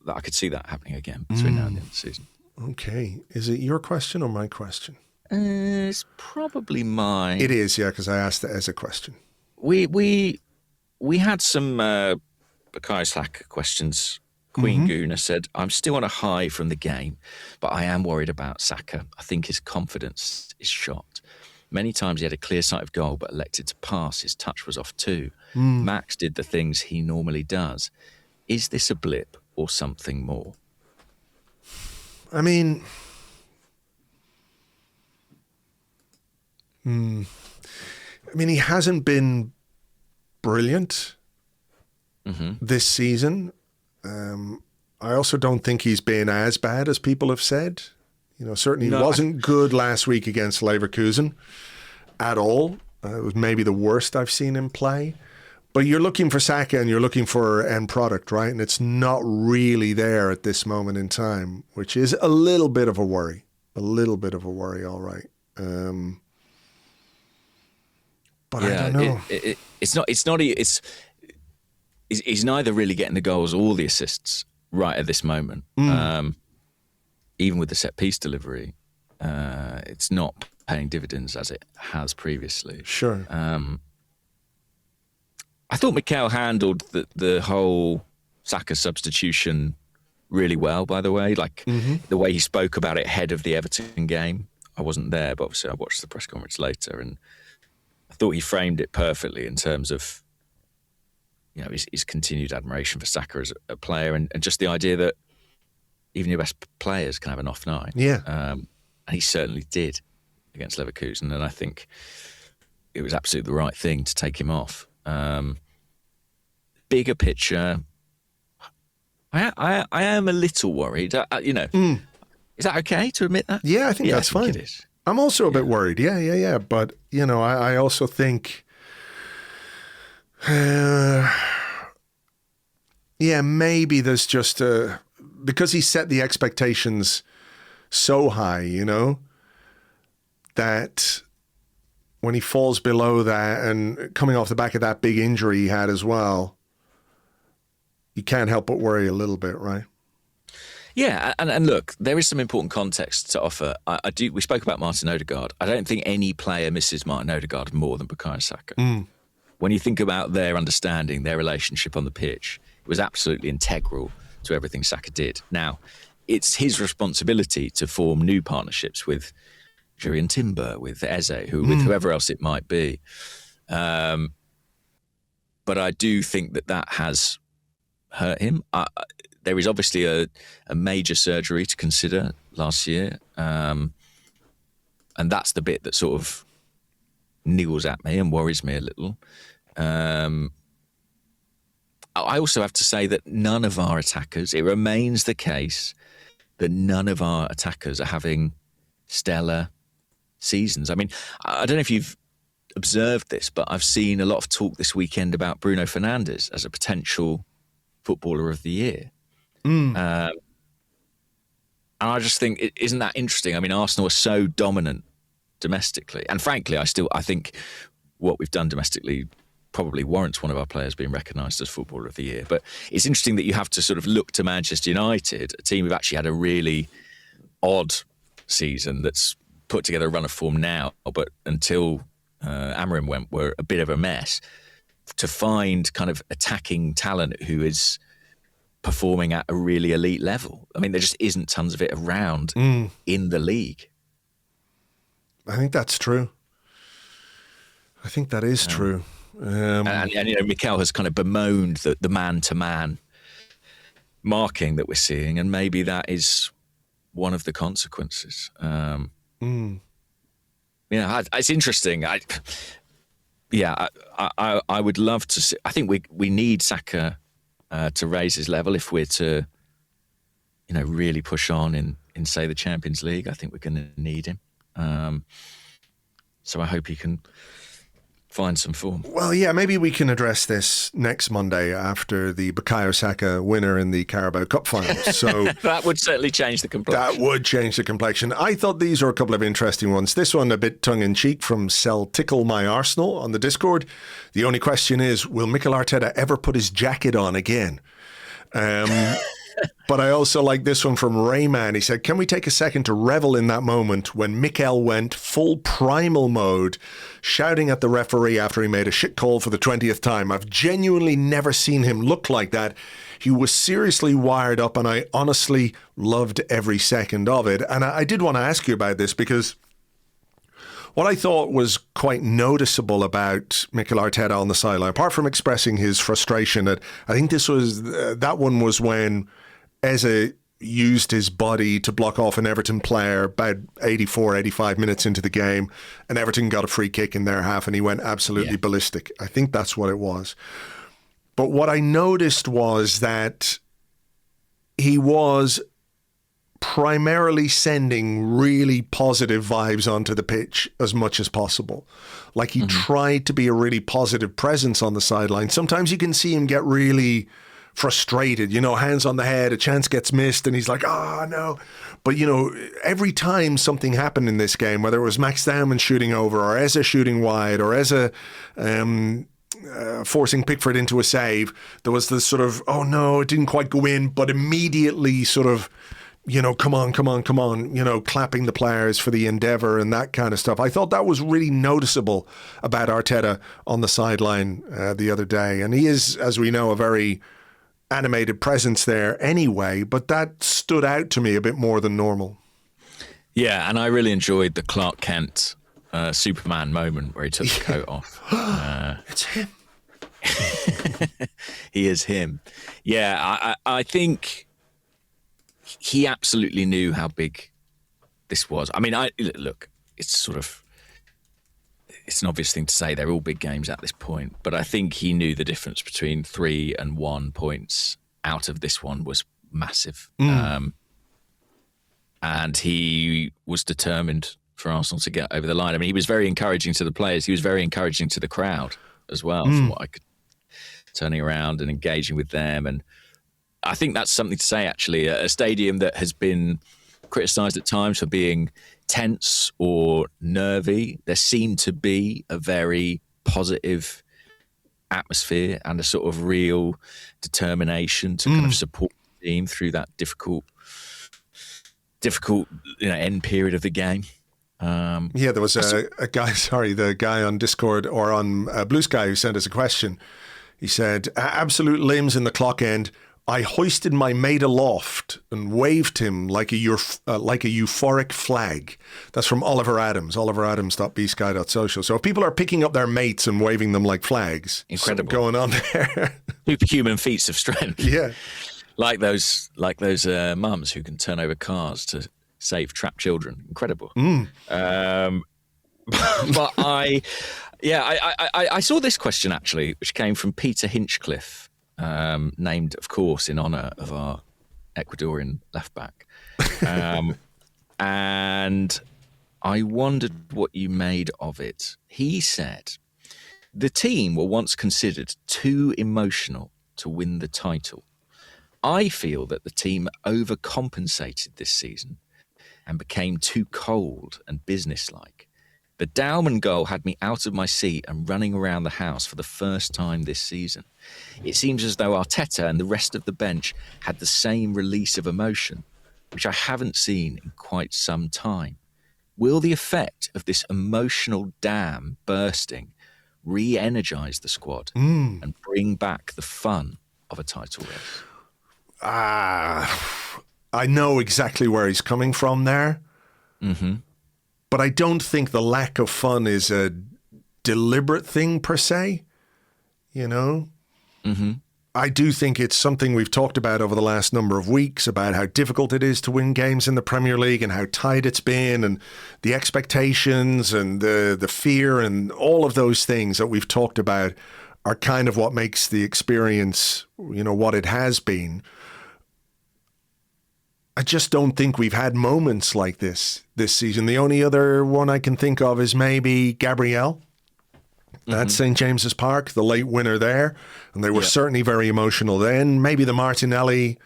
I could see that happening again between now and the end of the season. Okay. Is it your question or my question? It's probably mine. It is, yeah, because I asked it as a question. We had some Bukayo Saka questions. Queen Guna said, I'm still on a high from the game, but I am worried about Saka. I think his confidence is shot. Many times he had a clear sight of goal, but elected to pass. His touch was off too. Max did the things he normally does. Is this a blip or something more? I mean, he hasn't been brilliant this season. I also don't think he's been as bad as people have said. Certainly he wasn't good last week against Leverkusen at all. It was maybe the worst I've seen him play. But you're looking for Saka and you're looking for end product, right? And it's not really there at this moment in time, which is a little bit of a worry. All right. But I don't know. He's neither really getting the goals or the assists right at this moment. Even with the set piece delivery, it's not paying dividends as it has previously. Sure. I thought Mikel handled the whole Saka substitution really well, by the way. The way he spoke about it ahead of the Everton game. I wasn't there, but obviously I watched the press conference later, and I thought he framed it perfectly in terms of his continued admiration for Saka as a player, and just the idea that even your best players can have an off night. Yeah. And he certainly did against Leverkusen, and I think it was absolutely the right thing to take him off. Bigger picture, I am a little worried. Is that okay to admit that? Yeah, I think that's fine. It is. I'm also a bit worried. Yeah. But, I also think, maybe there's just because he set the expectations so high, that when he falls below that and coming off the back of that big injury he had as well, you can't help but worry a little bit, right? Yeah, and look, there is some important context to offer. We spoke about Martin Odegaard. I don't think any player misses Martin Odegaard more than Bukayo Saka. When you think about their understanding, their relationship on the pitch, it was absolutely integral to everything Saka did. Now, it's his responsibility to form new partnerships with Jurriën Timber, with Eze, with whoever else it might be. But I do think that has hurt him. There is obviously a major surgery to consider last year. And that's the bit that sort of niggles at me and worries me a little. I also have to say that none of our attackers, it remains the case that none of our attackers are having stellar seasons. I mean, I don't know if you've observed this, but I've seen a lot of talk this weekend about Bruno Fernandes as a potential footballer of the year. And I just think, isn't that interesting? I mean, Arsenal are so dominant domestically. And frankly, I think what we've done domestically probably warrants one of our players being recognised as Footballer of the Year. But it's interesting that you have to sort of look to Manchester United, a team who've actually had a really odd season that's put together a run of form now, but until Amorim went, were a bit of a mess. To find kind of attacking talent who is performing at a really elite level. I mean, there just isn't tons of it around in the league. I think that's true. I think that is true. And you know, Mikel has kind of bemoaned the man-to-man marking that we're seeing, and maybe that is one of the consequences. It's interesting. I would love to see. I think we need Saka to raise his level if we're to, really push on in say the Champions League. I think we're going to need him. So I hope he can find some form. Well, yeah, maybe we can address this next Monday after the Bukayo Saka winner in the Carabao Cup final. So that would certainly change the complexion. That would change the complexion. I thought these were a couple of interesting ones. This one a bit tongue-in-cheek from Sell Tickle My Arsenal on the Discord. The only question is, will Mikel Arteta ever put his jacket on again? But I also like this one from Rayman. He said, can we take a second to revel in that moment when Mikel went full primal mode, shouting at the referee after he made a shit call for the 20th time? I've genuinely never seen him look like that. He was seriously wired up, and I honestly loved every second of it. And I did want to ask you about this, because what I thought was quite noticeable about Mikel Arteta on the sideline, apart from expressing his frustration, I think this was that one was when Eze used his body to block off an Everton player about 84, 85 minutes into the game, and Everton got a free kick in their half and he went absolutely ballistic. I think that's what it was. But what I noticed was that he was primarily sending really positive vibes onto the pitch as much as possible. Like he tried to be a really positive presence on the sideline. Sometimes you can see him get really frustrated, hands on the head, a chance gets missed and he's like, no. But, every time something happened in this game, whether it was Max Dowman shooting over or Eze shooting wide or Eze forcing Pickford into a save, there was this sort of, oh no, it didn't quite go in, but immediately sort of, come on, clapping the players for the endeavour and that kind of stuff. I thought that was really noticeable about Arteta on the sideline the other day. And he is, as we know, a very animated presence there anyway, but that stood out to me a bit more than normal. Yeah, and I really enjoyed the Clark Kent Superman moment where he took the coat off. It's him. He is him. Yeah, I think he absolutely knew how big this was. I mean, look, it's an obvious thing to say. They're all big games at this point, but I think he knew the difference between 3 and 1 points out of this one was massive. And he was determined for Arsenal to get over the line. I mean, he was very encouraging to the players. He was very encouraging to the crowd as well, from what I could, turning around and engaging with them. And I think that's something to say, actually. A stadium that has been criticised at times for being tense or nervy. There seemed to be a very positive atmosphere and a sort of real determination to kind of support the team through that difficult end period of the game. There was a guy, the guy on Discord or on Blue Sky who sent us a question. He said, absolute limbs in the clock end. I hoisted my mate aloft and waved him like a euphoric flag. That's from Oliver Adams, oliveradams.bsky.social. So if people are picking up their mates and waving them like flags, incredible going on there. Superhuman feats of strength. Yeah. Like those mums who can turn over cars to save trapped children. Incredible. But I saw this question actually, which came from Peter Hinchcliffe, named, of course, in honour of our Ecuadorian left back. And I wondered what you made of it. He said, the team were once considered too emotional to win the title. I feel that the team overcompensated this season and became too cold and businesslike. The Dowman goal had me out of my seat and running around the house for the first time this season. It seems as though Arteta and the rest of the bench had the same release of emotion, which I haven't seen in quite some time. Will the effect of this emotional dam bursting re-energise the squad and bring back the fun of a title race? I know exactly where he's coming from there. Mm-hmm. But I don't think the lack of fun is a deliberate thing per se, you know? Mm-hmm. I do think it's something we've talked about over the last number of weeks about how difficult it is to win games in the Premier League and how tight it's been and the expectations and the fear and all of those things that we've talked about are kind of what makes the experience, you know, what it has been. I just don't think we've had moments like this season. The only other one I can think of is maybe Gabriel at St. James's Park, the late winner there. And they were certainly very emotional then. Maybe the Martinelli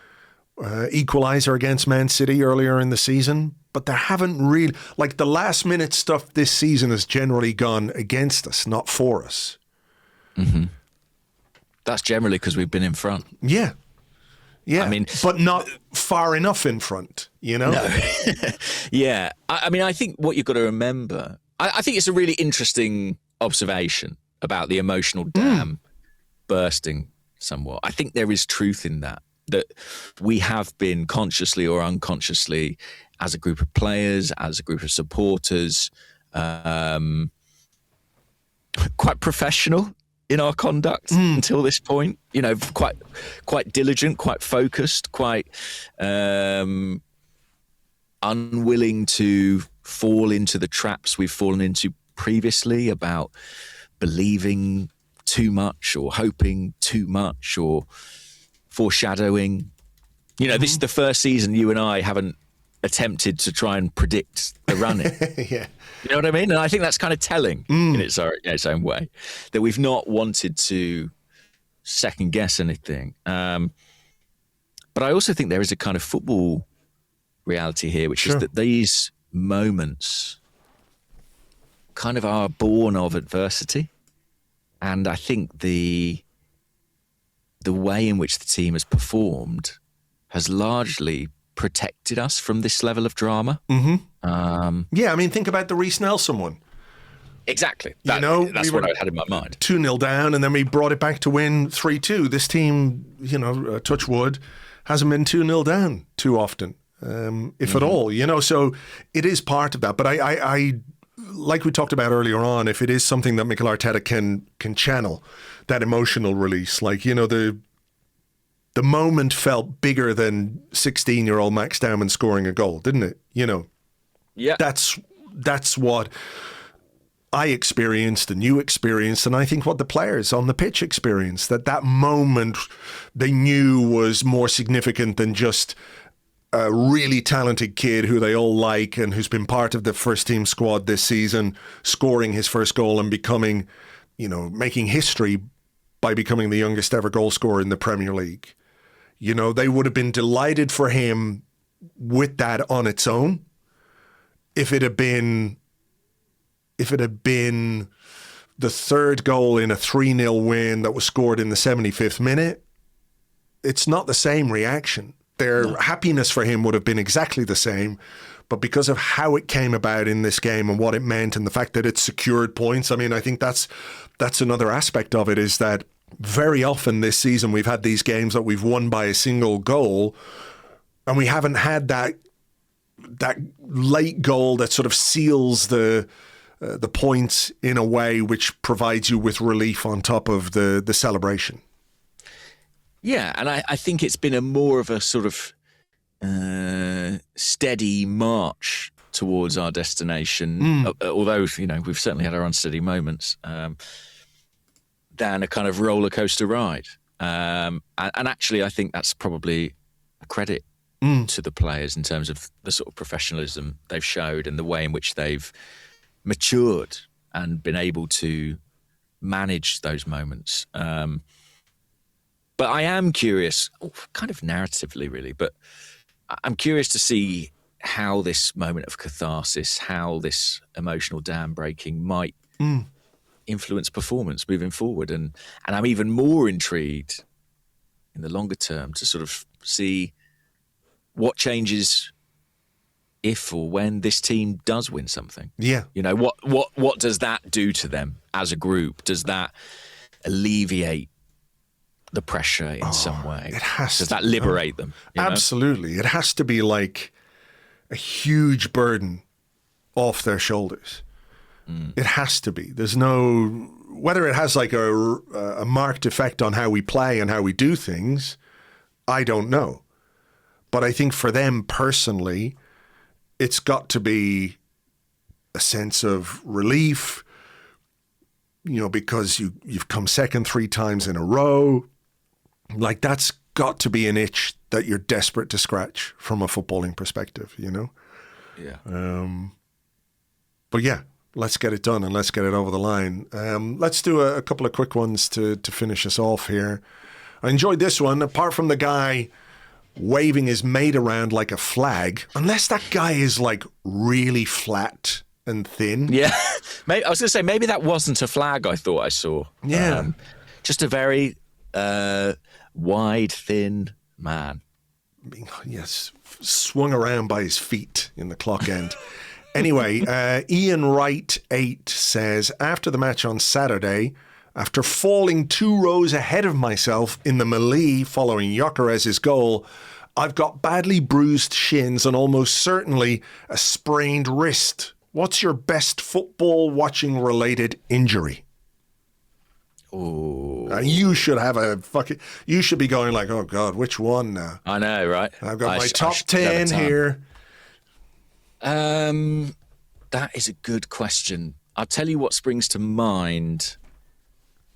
equaliser against Man City earlier in the season. But there haven't really, like the last minute stuff this season has generally gone against us, not for us. Mm-hmm. That's generally because we've been in front. Yeah. Yeah, I mean, but not far enough in front, you know? No. Yeah. I mean, I think what you've got to remember, I think it's a really interesting observation about the emotional dam bursting somewhat. I think there is truth in that we have been consciously or unconsciously, as a group of players, as a group of supporters, quite professional in our conduct until this point, you know, quite diligent, quite focused, quite unwilling to fall into the traps we've fallen into previously about believing too much or hoping too much or foreshadowing. You know, this is the first season you and I haven't attempted to try and predict the running. Yeah. You know what I mean? And I think that's kind of telling in its own way, that we've not wanted to second guess anything. But I also think there is a kind of football reality here, which is that these moments kind of are born of adversity. And I think the way in which the team has performed has largely protected us from this level of drama. Yeah, I mean, think about the Reece Nelson one. Exactly. That's what I had in my mind. 2-0 down, and then we brought it back to win 3-2. This team, you know, touch wood, hasn't been 2-0 down too often, if at all, you know. So it is part of that. But I like we talked about earlier on, if it is something that Mikel Arteta can channel, that emotional release, like, you know, the moment felt bigger than 16-year-old Max Dowman scoring a goal, didn't it? You know, yeah, that's what I experienced and you experienced, and I think what the players on the pitch experienced, that moment they knew was more significant than just a really talented kid who they all like and who's been part of the first team squad this season, scoring his first goal and becoming, you know, making history by becoming the youngest ever goal scorer in the Premier League. You know, they would have been delighted for him with that on its own. if it had been the third goal in a 3-0 win that was scored in the 75th minute, it's not the same reaction. Their happiness for him would have been exactly the same, but because of how it came about in this game and what it meant and the fact that it secured points, I mean, I think that's another aspect of it, is that very often this season we've had these games that we've won by a single goal, and we haven't had that late goal that sort of seals the points in a way which provides you with relief on top of the celebration. Yeah, and I think it's been a more of a sort of steady march towards our destination, although, you know, we've certainly had our unsteady moments, than a kind of roller coaster ride. And actually, I think that's probably a credit to the players in terms of the sort of professionalism they've showed and the way in which they've matured and been able to manage those moments. But I am curious, kind of narratively really, but I'm curious to see how this moment of catharsis, how this emotional dam breaking might influence performance moving forward. And I'm even more intrigued in the longer term to sort of see what changes if or when this team does win something. Yeah. You know, what does that do to them as a group? Does that alleviate the pressure in some way? Does that liberate them? Absolutely. It has to be like a huge burden off their shoulders. It has to be. There's no, whether it has like a marked effect on how we play and how we do things, I don't know. But I think for them personally, it's got to be a sense of relief, you know, because you've come second 3 times in a row. Like, that's got to be an itch that you're desperate to scratch from a footballing perspective, you know? Yeah. But yeah, let's get it done and let's get it over the line. Let's do a couple of quick ones to finish us off here. I enjoyed this one, apart from the guy waving his mate around like a flag, unless that guy is like really flat and thin. Yeah. I was going to say, maybe that wasn't a flag I thought I saw. Yeah. Just a very wide, thin man. Yes, swung around by his feet in the clock end. Anyway, Ian Wright 8 says, after the match on Saturday, after falling 2 rows ahead of myself in the melee following Gyokeres' goal, I've got badly bruised shins and almost certainly a sprained wrist. What's your best football watching related injury? Oh, you should have you should be going like, oh God, which one now? I know, right? I've got my top 10 here. That is a good question. I'll tell you what springs to mind.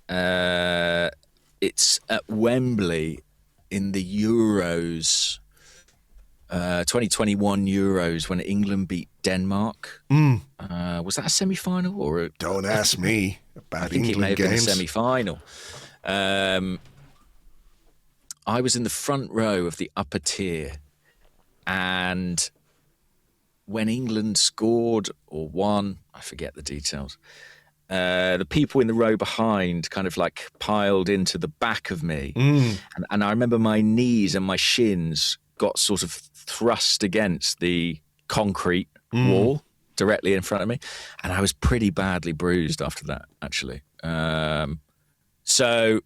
It's at Wembley in the Euros, 2021 Euros, when England beat Denmark. Was that a semi-final or? Don't ask me about I think England it may have games. been a semi-final. I was in the front row of the upper tier, and when England scored or won, I forget the details, the people in the row behind kind of like piled into the back of me. And I remember my knees and my shins got sort of thrust against the concrete wall directly in front of me. And I was pretty badly bruised after that, actually. So,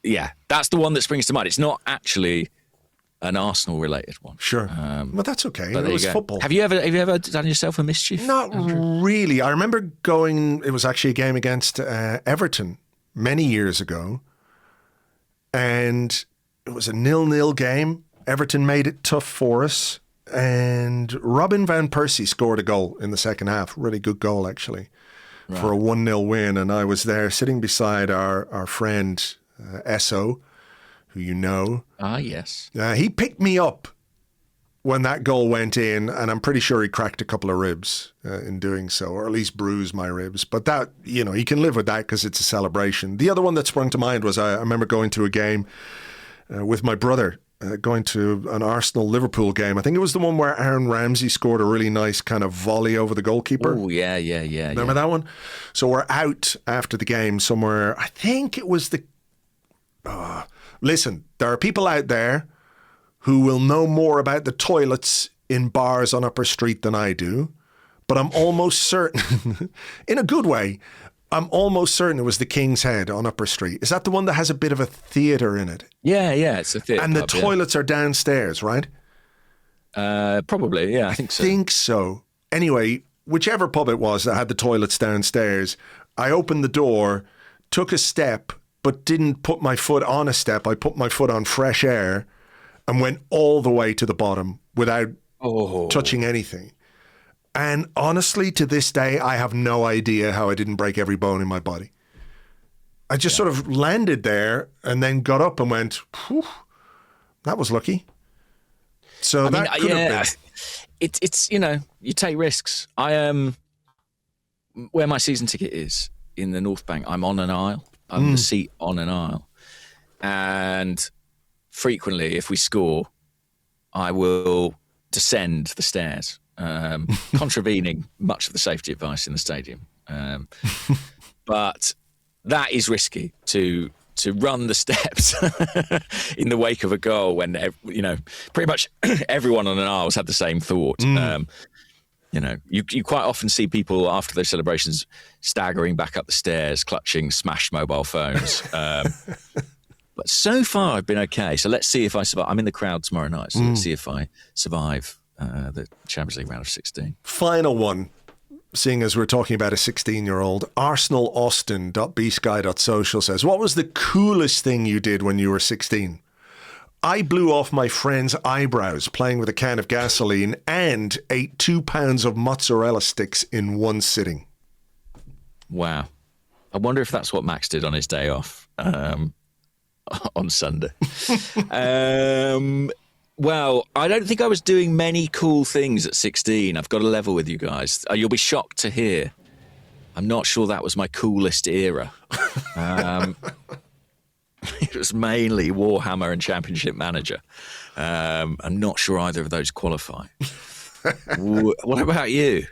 yeah, that's the one that springs to mind. It's not actually an Arsenal-related one. Sure. But that's okay. It was football. Have you ever done yourself a mischief? Not Andrew? really. I remember going, it was actually a game against Everton many years ago. And it was a 0-0 game. Everton made it tough for us. And Robin van Persie scored a goal in the second half. Really good goal, actually, for a 1-0 win. And I was there sitting beside our friend Esso, who you know. Ah, yes. He picked me up when that goal went in, and I'm pretty sure he cracked a couple of ribs in doing so, or at least bruised my ribs. But that, you know, he can live with that because it's a celebration. The other one that sprung to mind was I remember going to a game with my brother going to an Arsenal-Liverpool game. I think it was the one where Aaron Ramsey scored a really nice kind of volley over the goalkeeper. Oh, yeah. Remember that one? So we're out after the game somewhere. I think it was the... listen, there are people out there who will know more about the toilets in bars on Upper Street than I do, but I'm almost certain, in a good way, I'm almost certain it was the King's Head on Upper Street. Is that the one that has a bit of a theatre in it? Yeah, it's a theatre. And the toilets are downstairs, right? Probably, yeah, I think so. Anyway, whichever pub it was that had the toilets downstairs, I opened the door, took a step, but didn't put my foot on a step. I put my foot on fresh air and went all the way to the bottom without touching anything. And honestly, to this day, I have no idea how I didn't break every bone in my body. I just sort of landed there and then got up and went, whew, that was lucky. So that could have been. It's you take risks. Where my season ticket is in the North Bank, I'm on an aisle. I'm the seat on an aisle. And frequently, if we score, I will descend the stairs. Contravening much of the safety advice in the stadium, but that is risky to run the steps in the wake of a goal when pretty much everyone on an aisle has had the same thought. You quite often see people after those celebrations staggering back up the stairs, clutching smashed mobile phones. But so far I've been okay. So let's see if I survive. I'm in the crowd tomorrow night, so let's see if I survive the Champions League round of 16. Final one, seeing as we're talking about a 16-year-old, ArsenalAustin.bsky.social says, what was the coolest thing you did when you were 16? I blew off my friend's eyebrows playing with a can of gasoline and ate 2 pounds of mozzarella sticks in one sitting. Wow. I wonder if that's what Max did on his day off on Sunday. Well, I don't think I was doing many cool things at 16. I've got to level with you guys. You'll be shocked to hear. I'm not sure that was my coolest era. It was mainly Warhammer and Championship Manager. I'm not sure either of those qualify. What about you?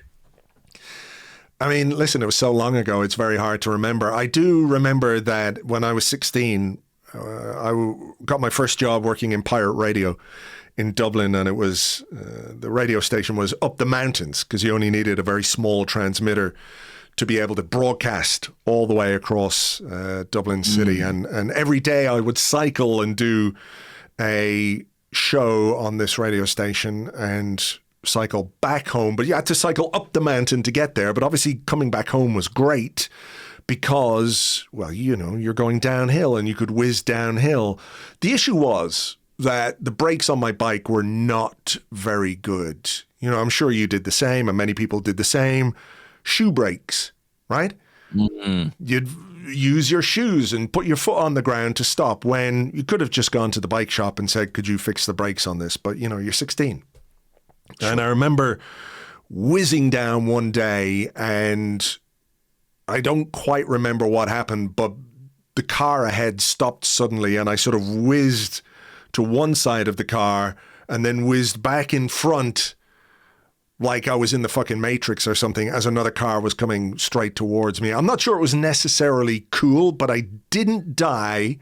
I mean, listen, it was so long ago, it's very hard to remember. I do remember that when I was 16, I got my first job working in pirate radio in Dublin, and it was the radio station was up the mountains because you only needed a very small transmitter to be able to broadcast all the way across Dublin City. And every day I would cycle and do a show on this radio station and cycle back home. But you had to cycle up the mountain to get there. But obviously coming back home was great because, well, you're going downhill and you could whiz downhill. The issue was that the brakes on my bike were not very good. I'm sure you did the same and many people did the same. Shoe brakes, right? Mm-hmm. You'd use your shoes and put your foot on the ground to stop when you could have just gone to the bike shop and said, could you fix the brakes on this? But, you're 16. Sure. And I remember whizzing down one day and I don't quite remember what happened, but the car ahead stopped suddenly and I sort of whizzed to one side of the car and then whizzed back in front like I was in the fucking Matrix or something as another car was coming straight towards me. I'm not sure it was necessarily cool, but I didn't die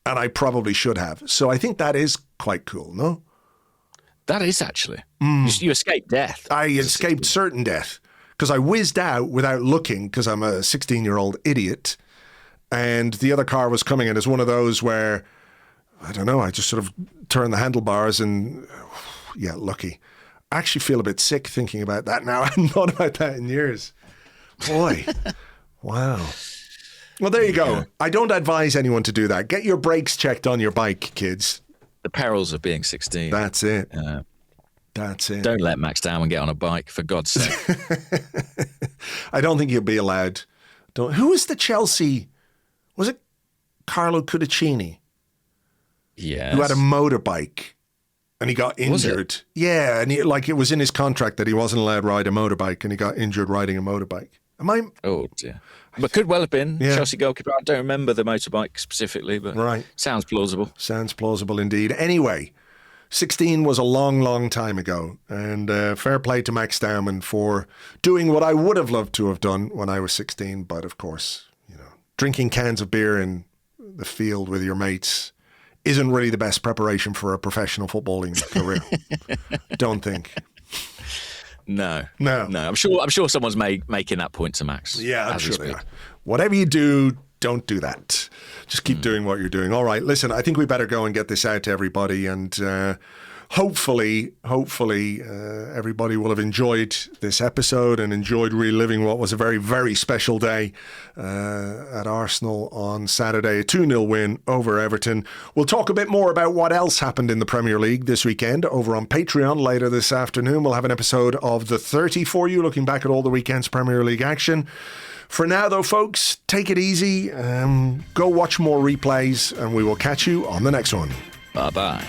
and I probably should have. So I think that is quite cool, no? That is actually. You escaped death. I escaped certain death because I whizzed out without looking because I'm a 16-year-old idiot and the other car was coming and it's one of those where, I don't know, I just sort of turned the handlebars and, yeah, lucky. I actually feel a bit sick thinking about that now. I hadn't thought about that in years. Boy, wow. Well, there you go. Yeah. I don't advise anyone to do that. Get your brakes checked on your bike, kids. The perils of being 16. That's it. That's it. Don't let Max Dowman get on a bike, for God's sake. I don't think he'll be allowed. Who was the Chelsea? Was it Carlo Cudicini? Yes. Who had a motorbike and he got injured. Yeah, and it was in his contract that he wasn't allowed to ride a motorbike and he got injured riding a motorbike. Am I? Oh dear. But could well have been Chelsea goalkeeper. I don't remember the motorbike specifically, but sounds plausible. Sounds plausible indeed. Anyway, 16 was a long, long time ago, and fair play to Max Dowman for doing what I would have loved to have done when I was 16. But of course, drinking cans of beer in the field with your mates isn't really the best preparation for a professional footballing career. Don't think. No. I'm sure someone's making that point to Max. Yeah, I'm sure they are. Whatever you do, don't do that. Just keep doing what you're doing. All right, listen, I think we better go and get this out to everybody, and hopefully, everybody will have enjoyed this episode and enjoyed reliving what was a very, very special day at Arsenal on Saturday. A 2-0 win over Everton. We'll talk a bit more about what else happened in the Premier League this weekend over on Patreon later this afternoon. We'll have an episode of The 30 for you, looking back at all the weekend's Premier League action. For now, though, folks, take it easy. Go watch more replays, and we will catch you on the next one. Bye-bye.